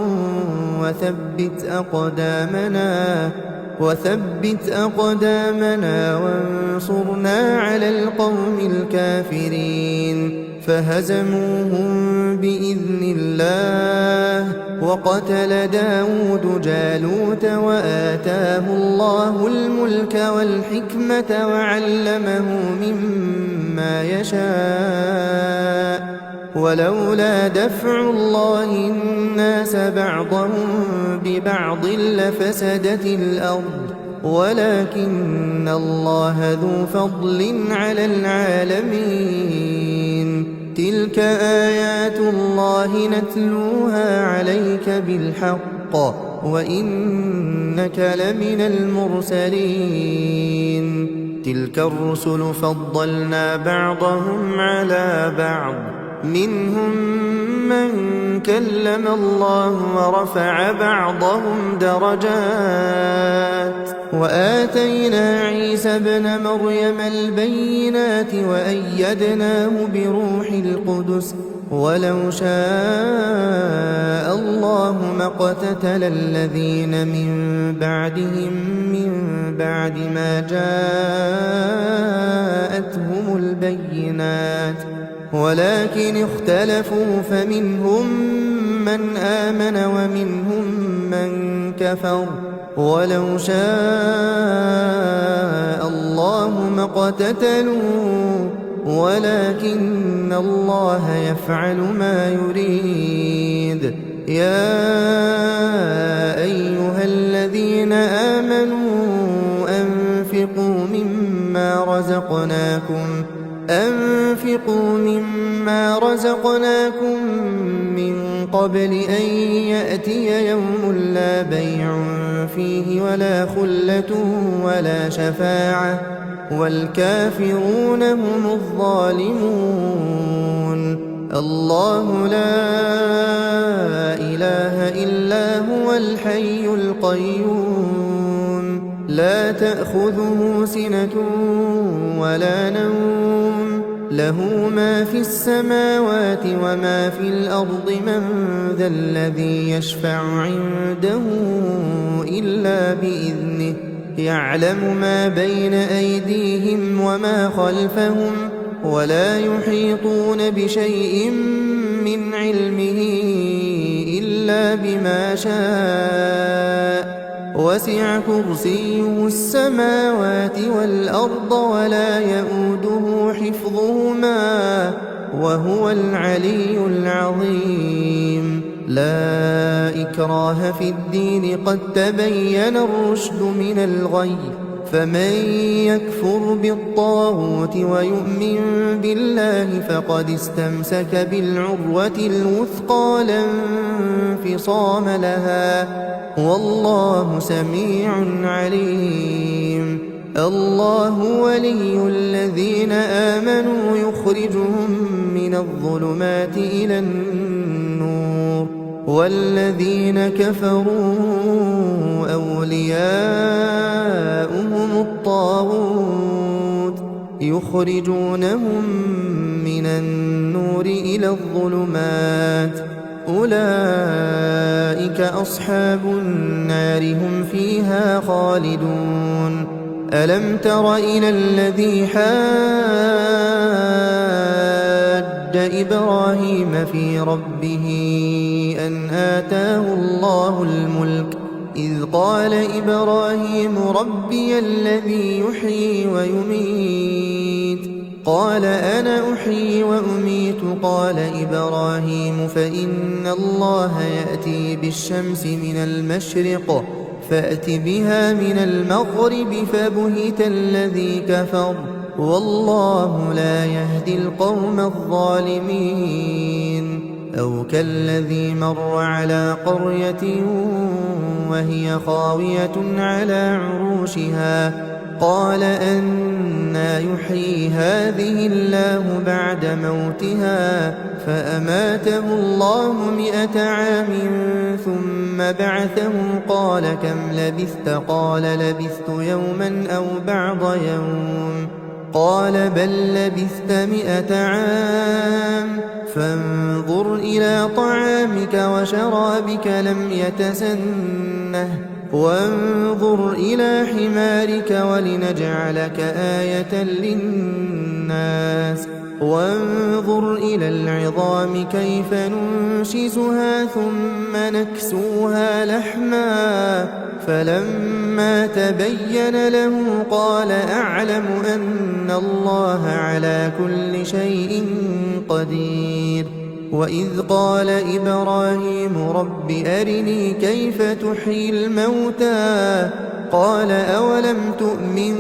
وثبت أقدامنا وانصرنا على القوم الكافرين فهزموهم بإذن الله وقتل داود جالوت وآتاه الله الملك والحكمة وعلمه مما يشاء ولولا دفع الله الناس بعضهم ببعض لفسدت الأرض ولكن الله ذو فضل على العالمين تلك آيات الله نتلوها عليك بالحق وإنك لمن المرسلين تلك الرسل فضلنا بعضهم على بعض منهم من كلم الله ورفع بعضهم درجات وآتينا عيسى ابن مريم البينات وأيدناه بروح القدس ولو شاء الله ما اقتتل الذين من بعدهم من بعد ما جاءتهم البينات ولكن اختلفوا فمنهم من آمن ومنهم من كفر ولو شاء الله ما اقتتلوا ولكن الله يفعل ما يريد يا أيها الذين آمنوا أنفقوا مما رزقناكم من قبل أن يأتي يوم لا بيع فيه ولا خلة ولا شفاعة والكافرون هم الظالمون الله لا إله إلا هو الحي القيوم لا تأخذه سنة ولا نوم له ما في السماوات وما في الأرض من ذا الذي يشفع عنده إلا بإذنه يعلم ما بين أيديهم وما خلفهم ولا يحيطون بشيء من علمه إلا بما شاء وسع كرسيه السماوات والأرض ولا يؤوده حفظهما وهو العلي العظيم لا إكراه في الدين قد تبين الرشد من الغي فمن يكفر بالطاغوت ويؤمن بالله فقد استمسك بالعروة الوثقى لا انفصام لها والله سميع عليم الله ولي الذين آمنوا يخرجهم من الظلمات إلى النور والذين كفروا أولياؤهم الطاغوت يخرجونهم من النور إلى الظلمات أولئك أصحاب النار هم فيها خالدون ألم تر إلى الذي حاج إبراهيم في ربه أن آتاه الله الملك إذ قال إبراهيم ربي الذي يحيي ويميت قال أنا أحيي وأميت قال إبراهيم فإن الله يأتي بالشمس من المشرق فأت بها من المغرب فبهت الذي كفر والله لا يهدي القوم الظالمين أو كالذي مر على قرية وهي خاوية على عروشها قال أنى يحيي هذه الله بعد موتها فأماته الله 100 عام ثم بعثه قال كم لبثت قال لبثت يوما أو بعض يوم قال بل لبثت 100 عام فانظر إلى طعامك وشرابك لم يتسنه وانظر إلى حمارك ولنجعلك آية للناس وانظر إلى العظام كيف ننشزها ثم نكسوها لحما فلما تبين له قال أعلم أن الله على كل شيء قدير وإذ قال إبراهيم رب أرني كيف تحيي الموتى قال أولم تؤمن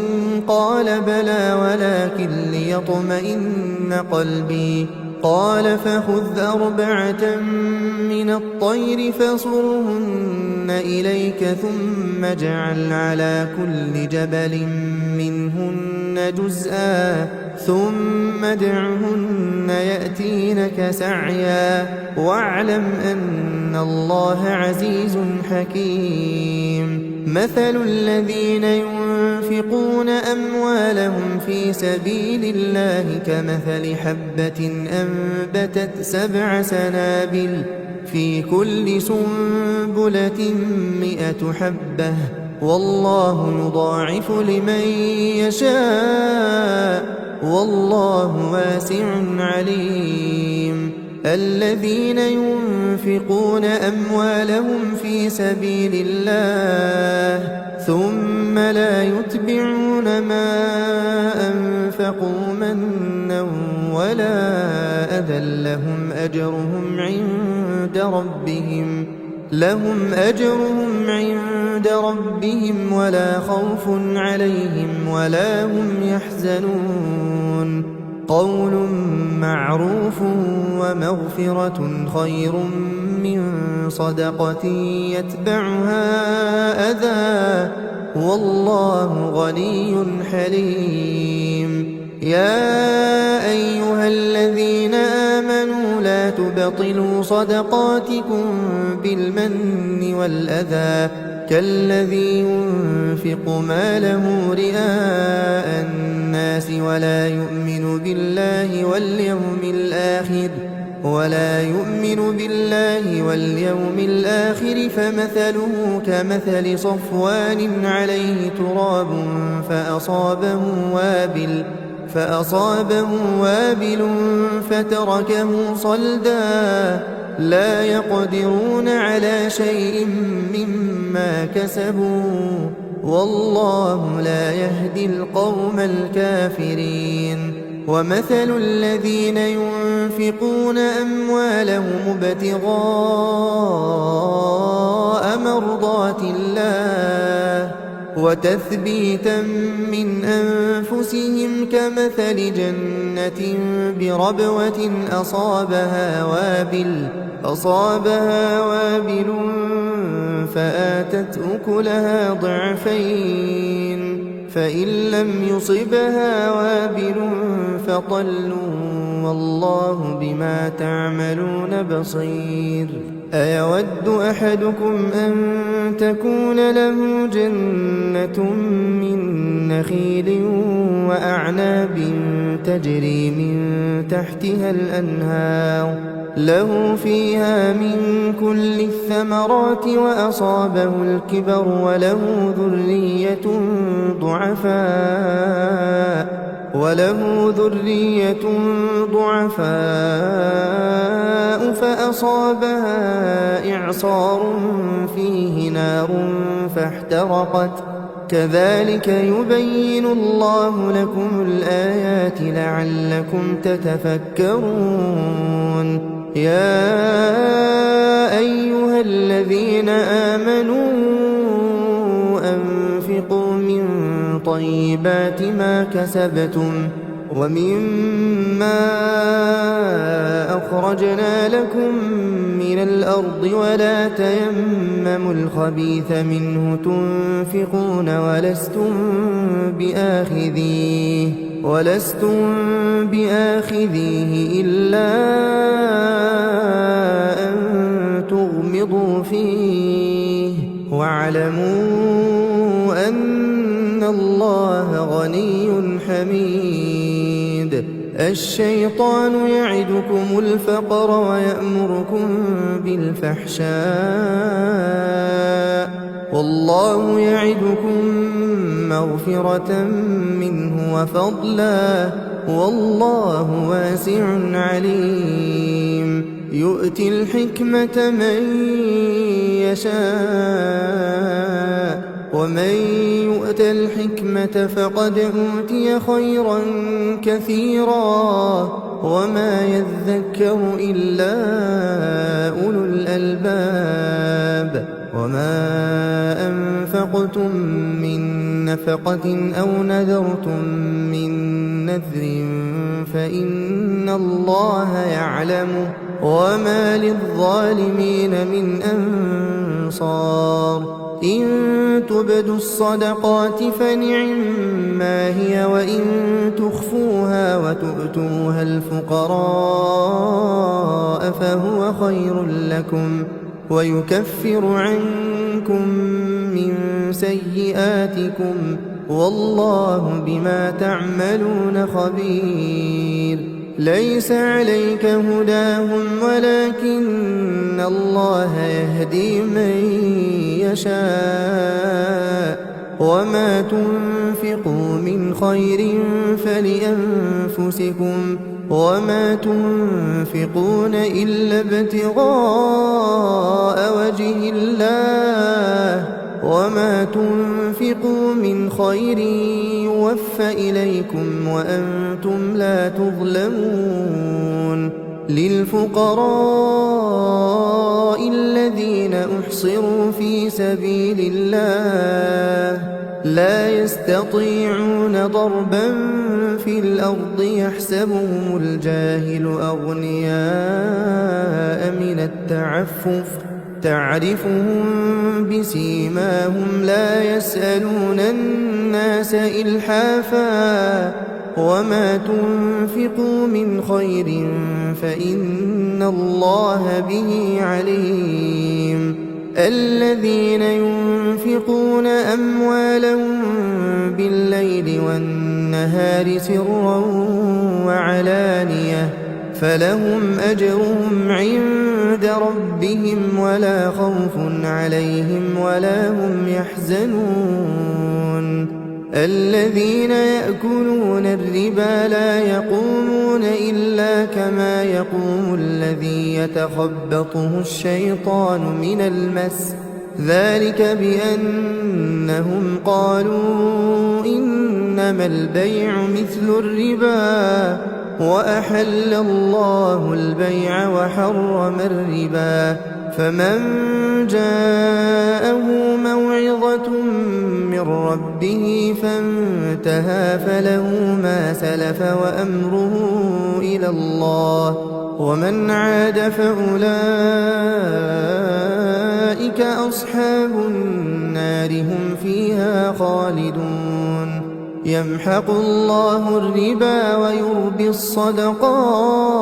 قال بلى ولكن ليطمئن قلبي قال فخذ 4 من الطير فصرهن إليك ثم اجعل على كل جبل منهن جزءا ثم ادعهن يأتينك سعيا واعلم أن الله عزيز حكيم مثل الذين ينفقون أموالهم في سبيل الله كمثل حبة أنبتت 7 سنابل في كل سنبلة 100 حبة والله يضاعف لمن يشاء والله واسع عليم الذين ينفقون أموالهم في سبيل الله ثم لا يتبعون ما أنفقوا منا ولا أذى لهم أجرهم عند ربهم ولا خوف عليهم ولا هم يحزنون قول معروف ومغفرة خير من صدقة يتبعها أذى والله غني حليم يا أيها الذين آمنوا لا تبطلوا صدقاتكم بالمن والأذى كالذي ينفق ماله رئاء الناس ولا يؤمن بالله واليوم الآخر فمثله كمثل صفوان عليه تراب فأصابه وابل فتركه صلدا لا يقدرون على شيء مما كسبوا والله لا يهدي القوم الكافرين ومثل الذين ينفقون أموالهم ابتغاء مرضات الله وتثبيتا من أنفسهم كمثل جنة بربوة أصابها وابل فآتت أكلها ضعفين فإن لم يصبها وابل فطل والله بما تعملون بصير أيود أحدكم أن تكون له جنة من نخيل وأعناب تجري من تحتها الأنهار له فيها من كل الثمرات وأصابه الكبر وله ذرية ضعفاء فأصابها إعصار فيه نار فاحترقت كذلك يبين الله لكم الآيات لعلكم تتفكرون يا أيها الذين آمنوا أنفقوا من طيبات ما كسبتم ومما أخرجنا لكم من الأرض ولا تيمموا الخبيث منه تنفقون ولستم بآخذيه إلا أن تغمضوا فيه واعلموا أن الله غني حميد الشيطان يعدكم الفقر ويأمركم بالفحشاء والله يعدكم مغفرة منه وفضلا والله واسع عليم يؤتي الحكمة من يشاء ومن يؤت الحكمة فقد أوتي خيرا كثيرا وما يذكر إلا أولو الألباب وما أنفقتم من نفقة أو نذرتم من نذر فإن الله يعلمه وما للظالمين من أنصار إن تبدوا الصدقات فنعما هي وإن تخفوها وتؤتوها الفقراء فهو خير لكم ويكفر عنكم من سيئاتكم والله بما تعملون خبير ليس عليك هداهم ولكن الله يهدي من يشاء وما تنفقوا من خير فلأنفسكم وما تنفقون إلا ابتغاء وجه الله وما تنفقوا من خير يوفى إليكم وأنتم لا تظلمون للفقراء الذين أحصروا في سبيل الله لا يستطيعون ضربا في الأرض يحسبهم الجاهل أغنياء من التعفف تعرفهم بسيماهم لا يسألون الناس إلحافا وما تنفقوا من خير فإن الله به عليم الذين ينفقون أموالهم بالليل والنهار سرا وعلانية فلهم أجرهم عند ربهم ولا خوف عليهم ولا هم يحزنون الذين يأكلون الربا لا يقومون إلا كما يقوم الذي يتخبطه الشيطان من المس ذلك بأنهم قالوا إنما البيع مثل الربا وأحل الله البيع وحرم الربا فمن جاءه موعظة من ربه فانتهى فله ما سلف وأمره إلى الله ومن عاد فأولئك أصحاب النار هم فيها خالدون يمحق الله الربا ويربي الصدقات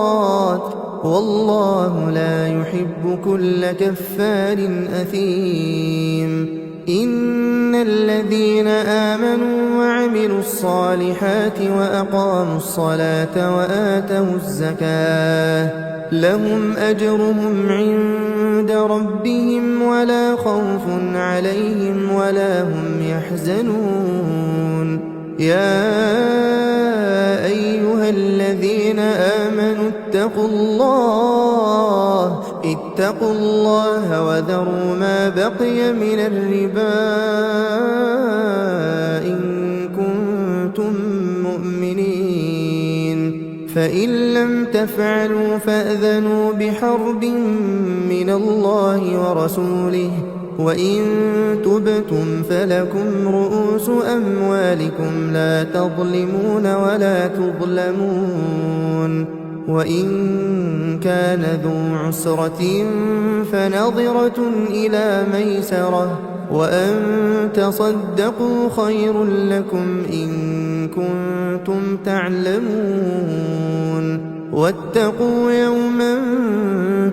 والله لا يحب كل كفار أثيم إن الذين آمنوا وعملوا الصالحات وأقاموا الصلاة وآتوا الزكاة لهم أجرهم عند ربهم ولا خوف عليهم ولا هم يحزنون يا أيها الذين آمنوا اتقوا الله وذروا ما بقي من الربا إن كنتم مؤمنين فإن لم تفعلوا فأذنوا بحرب من الله ورسوله وإن تبتم فلكم رؤوس أموالكم لا تظلمون ولا تظلمون وإن كان ذو عسرة فنظرة إلى ميسرة وأن تصدقوا خير لكم إن كنتم تعلمون واتقوا يوما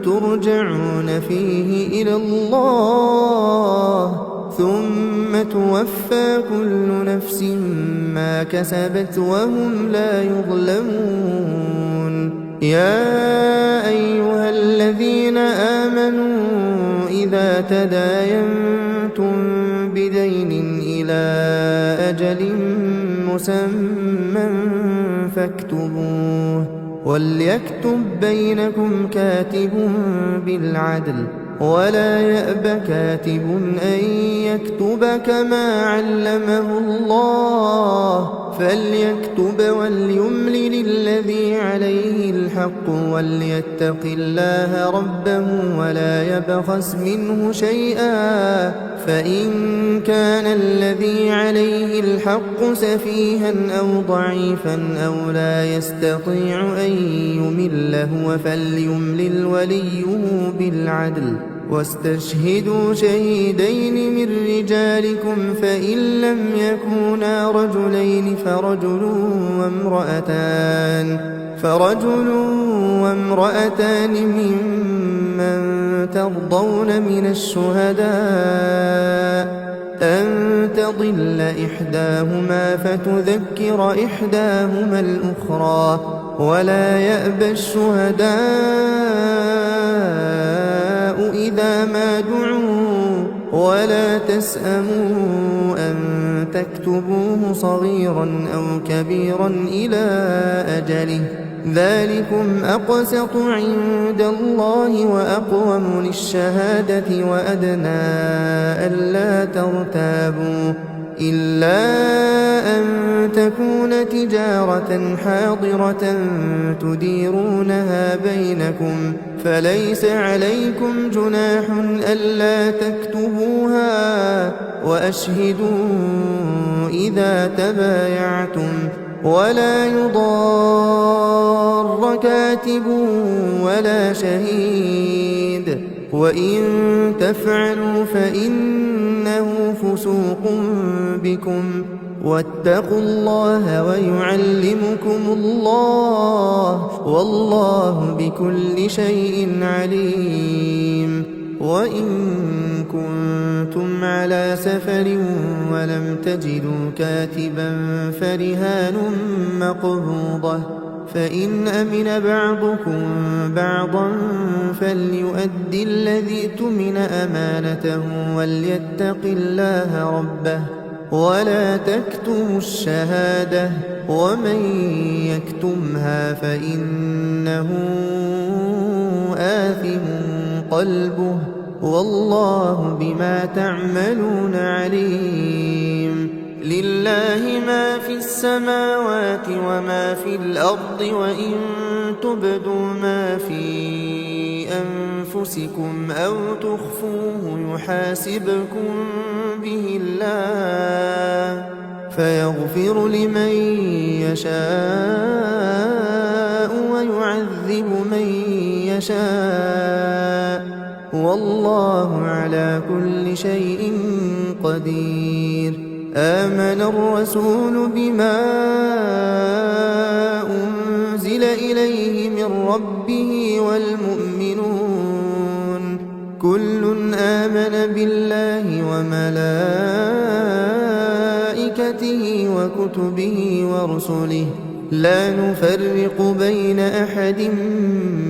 ترجعون فيه إلى الله ثم توفى كل نفس ما كسبت وهم لا يظلمون يا أيها الذين آمنوا إذا تداينتم بدين إلى أجل مسمى فاكتبوه وليكتب بينكم كاتب بالعدل ولا يأب كاتب أن يكتب كما علمه الله فليكتب وليملل الذي عليه الحق وليتق الله ربه ولا يبخس منه شيئا فإن كان الذي عليه الحق سفيها أو ضعيفا أو لا يستطيع أن يمل هو فليملل وليه بالعدل واستشهدوا شهيدين من رجالكم فإن لم يكونا رجلين فرجل وامرأتان ممن ترضون من الشهداء أن تضل إحداهما فتذكر إحداهما الأخرى ولا يأبى الشهداء إذا ما دعوا ولا تسأموا أن تكتبوه صغيرا أو كبيرا إلى أجله ذلكم أقسط عند الله وأقوم للشهادة وأدنى ألا ترتابوا إلا أن تكون تجارة حاضرة تديرونها بينكم فليس عليكم جناح ألا تكتبوها وأشهدوا إذا تبايعتم ولا يضار كاتب ولا شهيد وإن تفعلوا فإنه فسوق بكم واتقوا الله ويعلمكم الله والله بكل شيء عليم وإن كنتم على سفر ولم تجدوا كاتبا فرهان مقبوضة فإن أمن بعضكم بعضا فليؤدي الذي اؤتمن أمانته وليتق الله ربه ولا تكتموا الشهادة ومن يكتمها فإنه آثم قلبه والله بما تعملون عليم لله ما في السماوات وما في الأرض وإن تبدوا ما في أنفسكم أو تخفوه يحاسبكم به الله فيغفر لمن يشاء ويعذب من يشاء والله على كل شيء قدير آمن الرسول بما أنزل إليه من ربه والمؤمنون كل آمن بالله وملائكته وكتبه ورسله لا نفرق بين أحد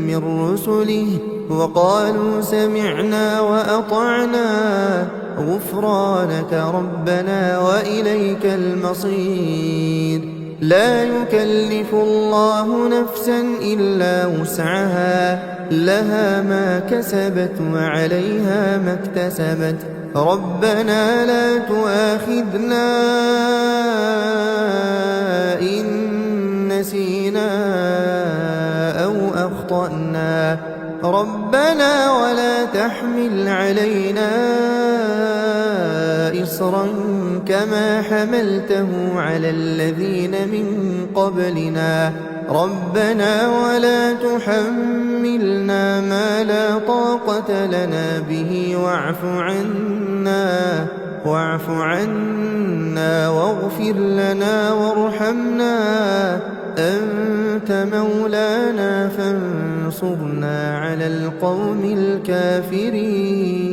من رسله وقالوا سمعنا وأطعنا غفرانك ربنا وإليك المصير لا يكلف الله نفسا إلا وسعها لها ما كسبت وعليها ما اكتسبت ربنا لا تؤاخذنا إن نسينا أو أخطأنا ربنا ولا تحمل علينا إصرا كما حملته على الذين من قبلنا ربنا ولا تحملنا ما لا طاقة لنا به واعف عنا واغفر لنا وارحمنا أنت مولانا فانصرنا على القوم الكافرين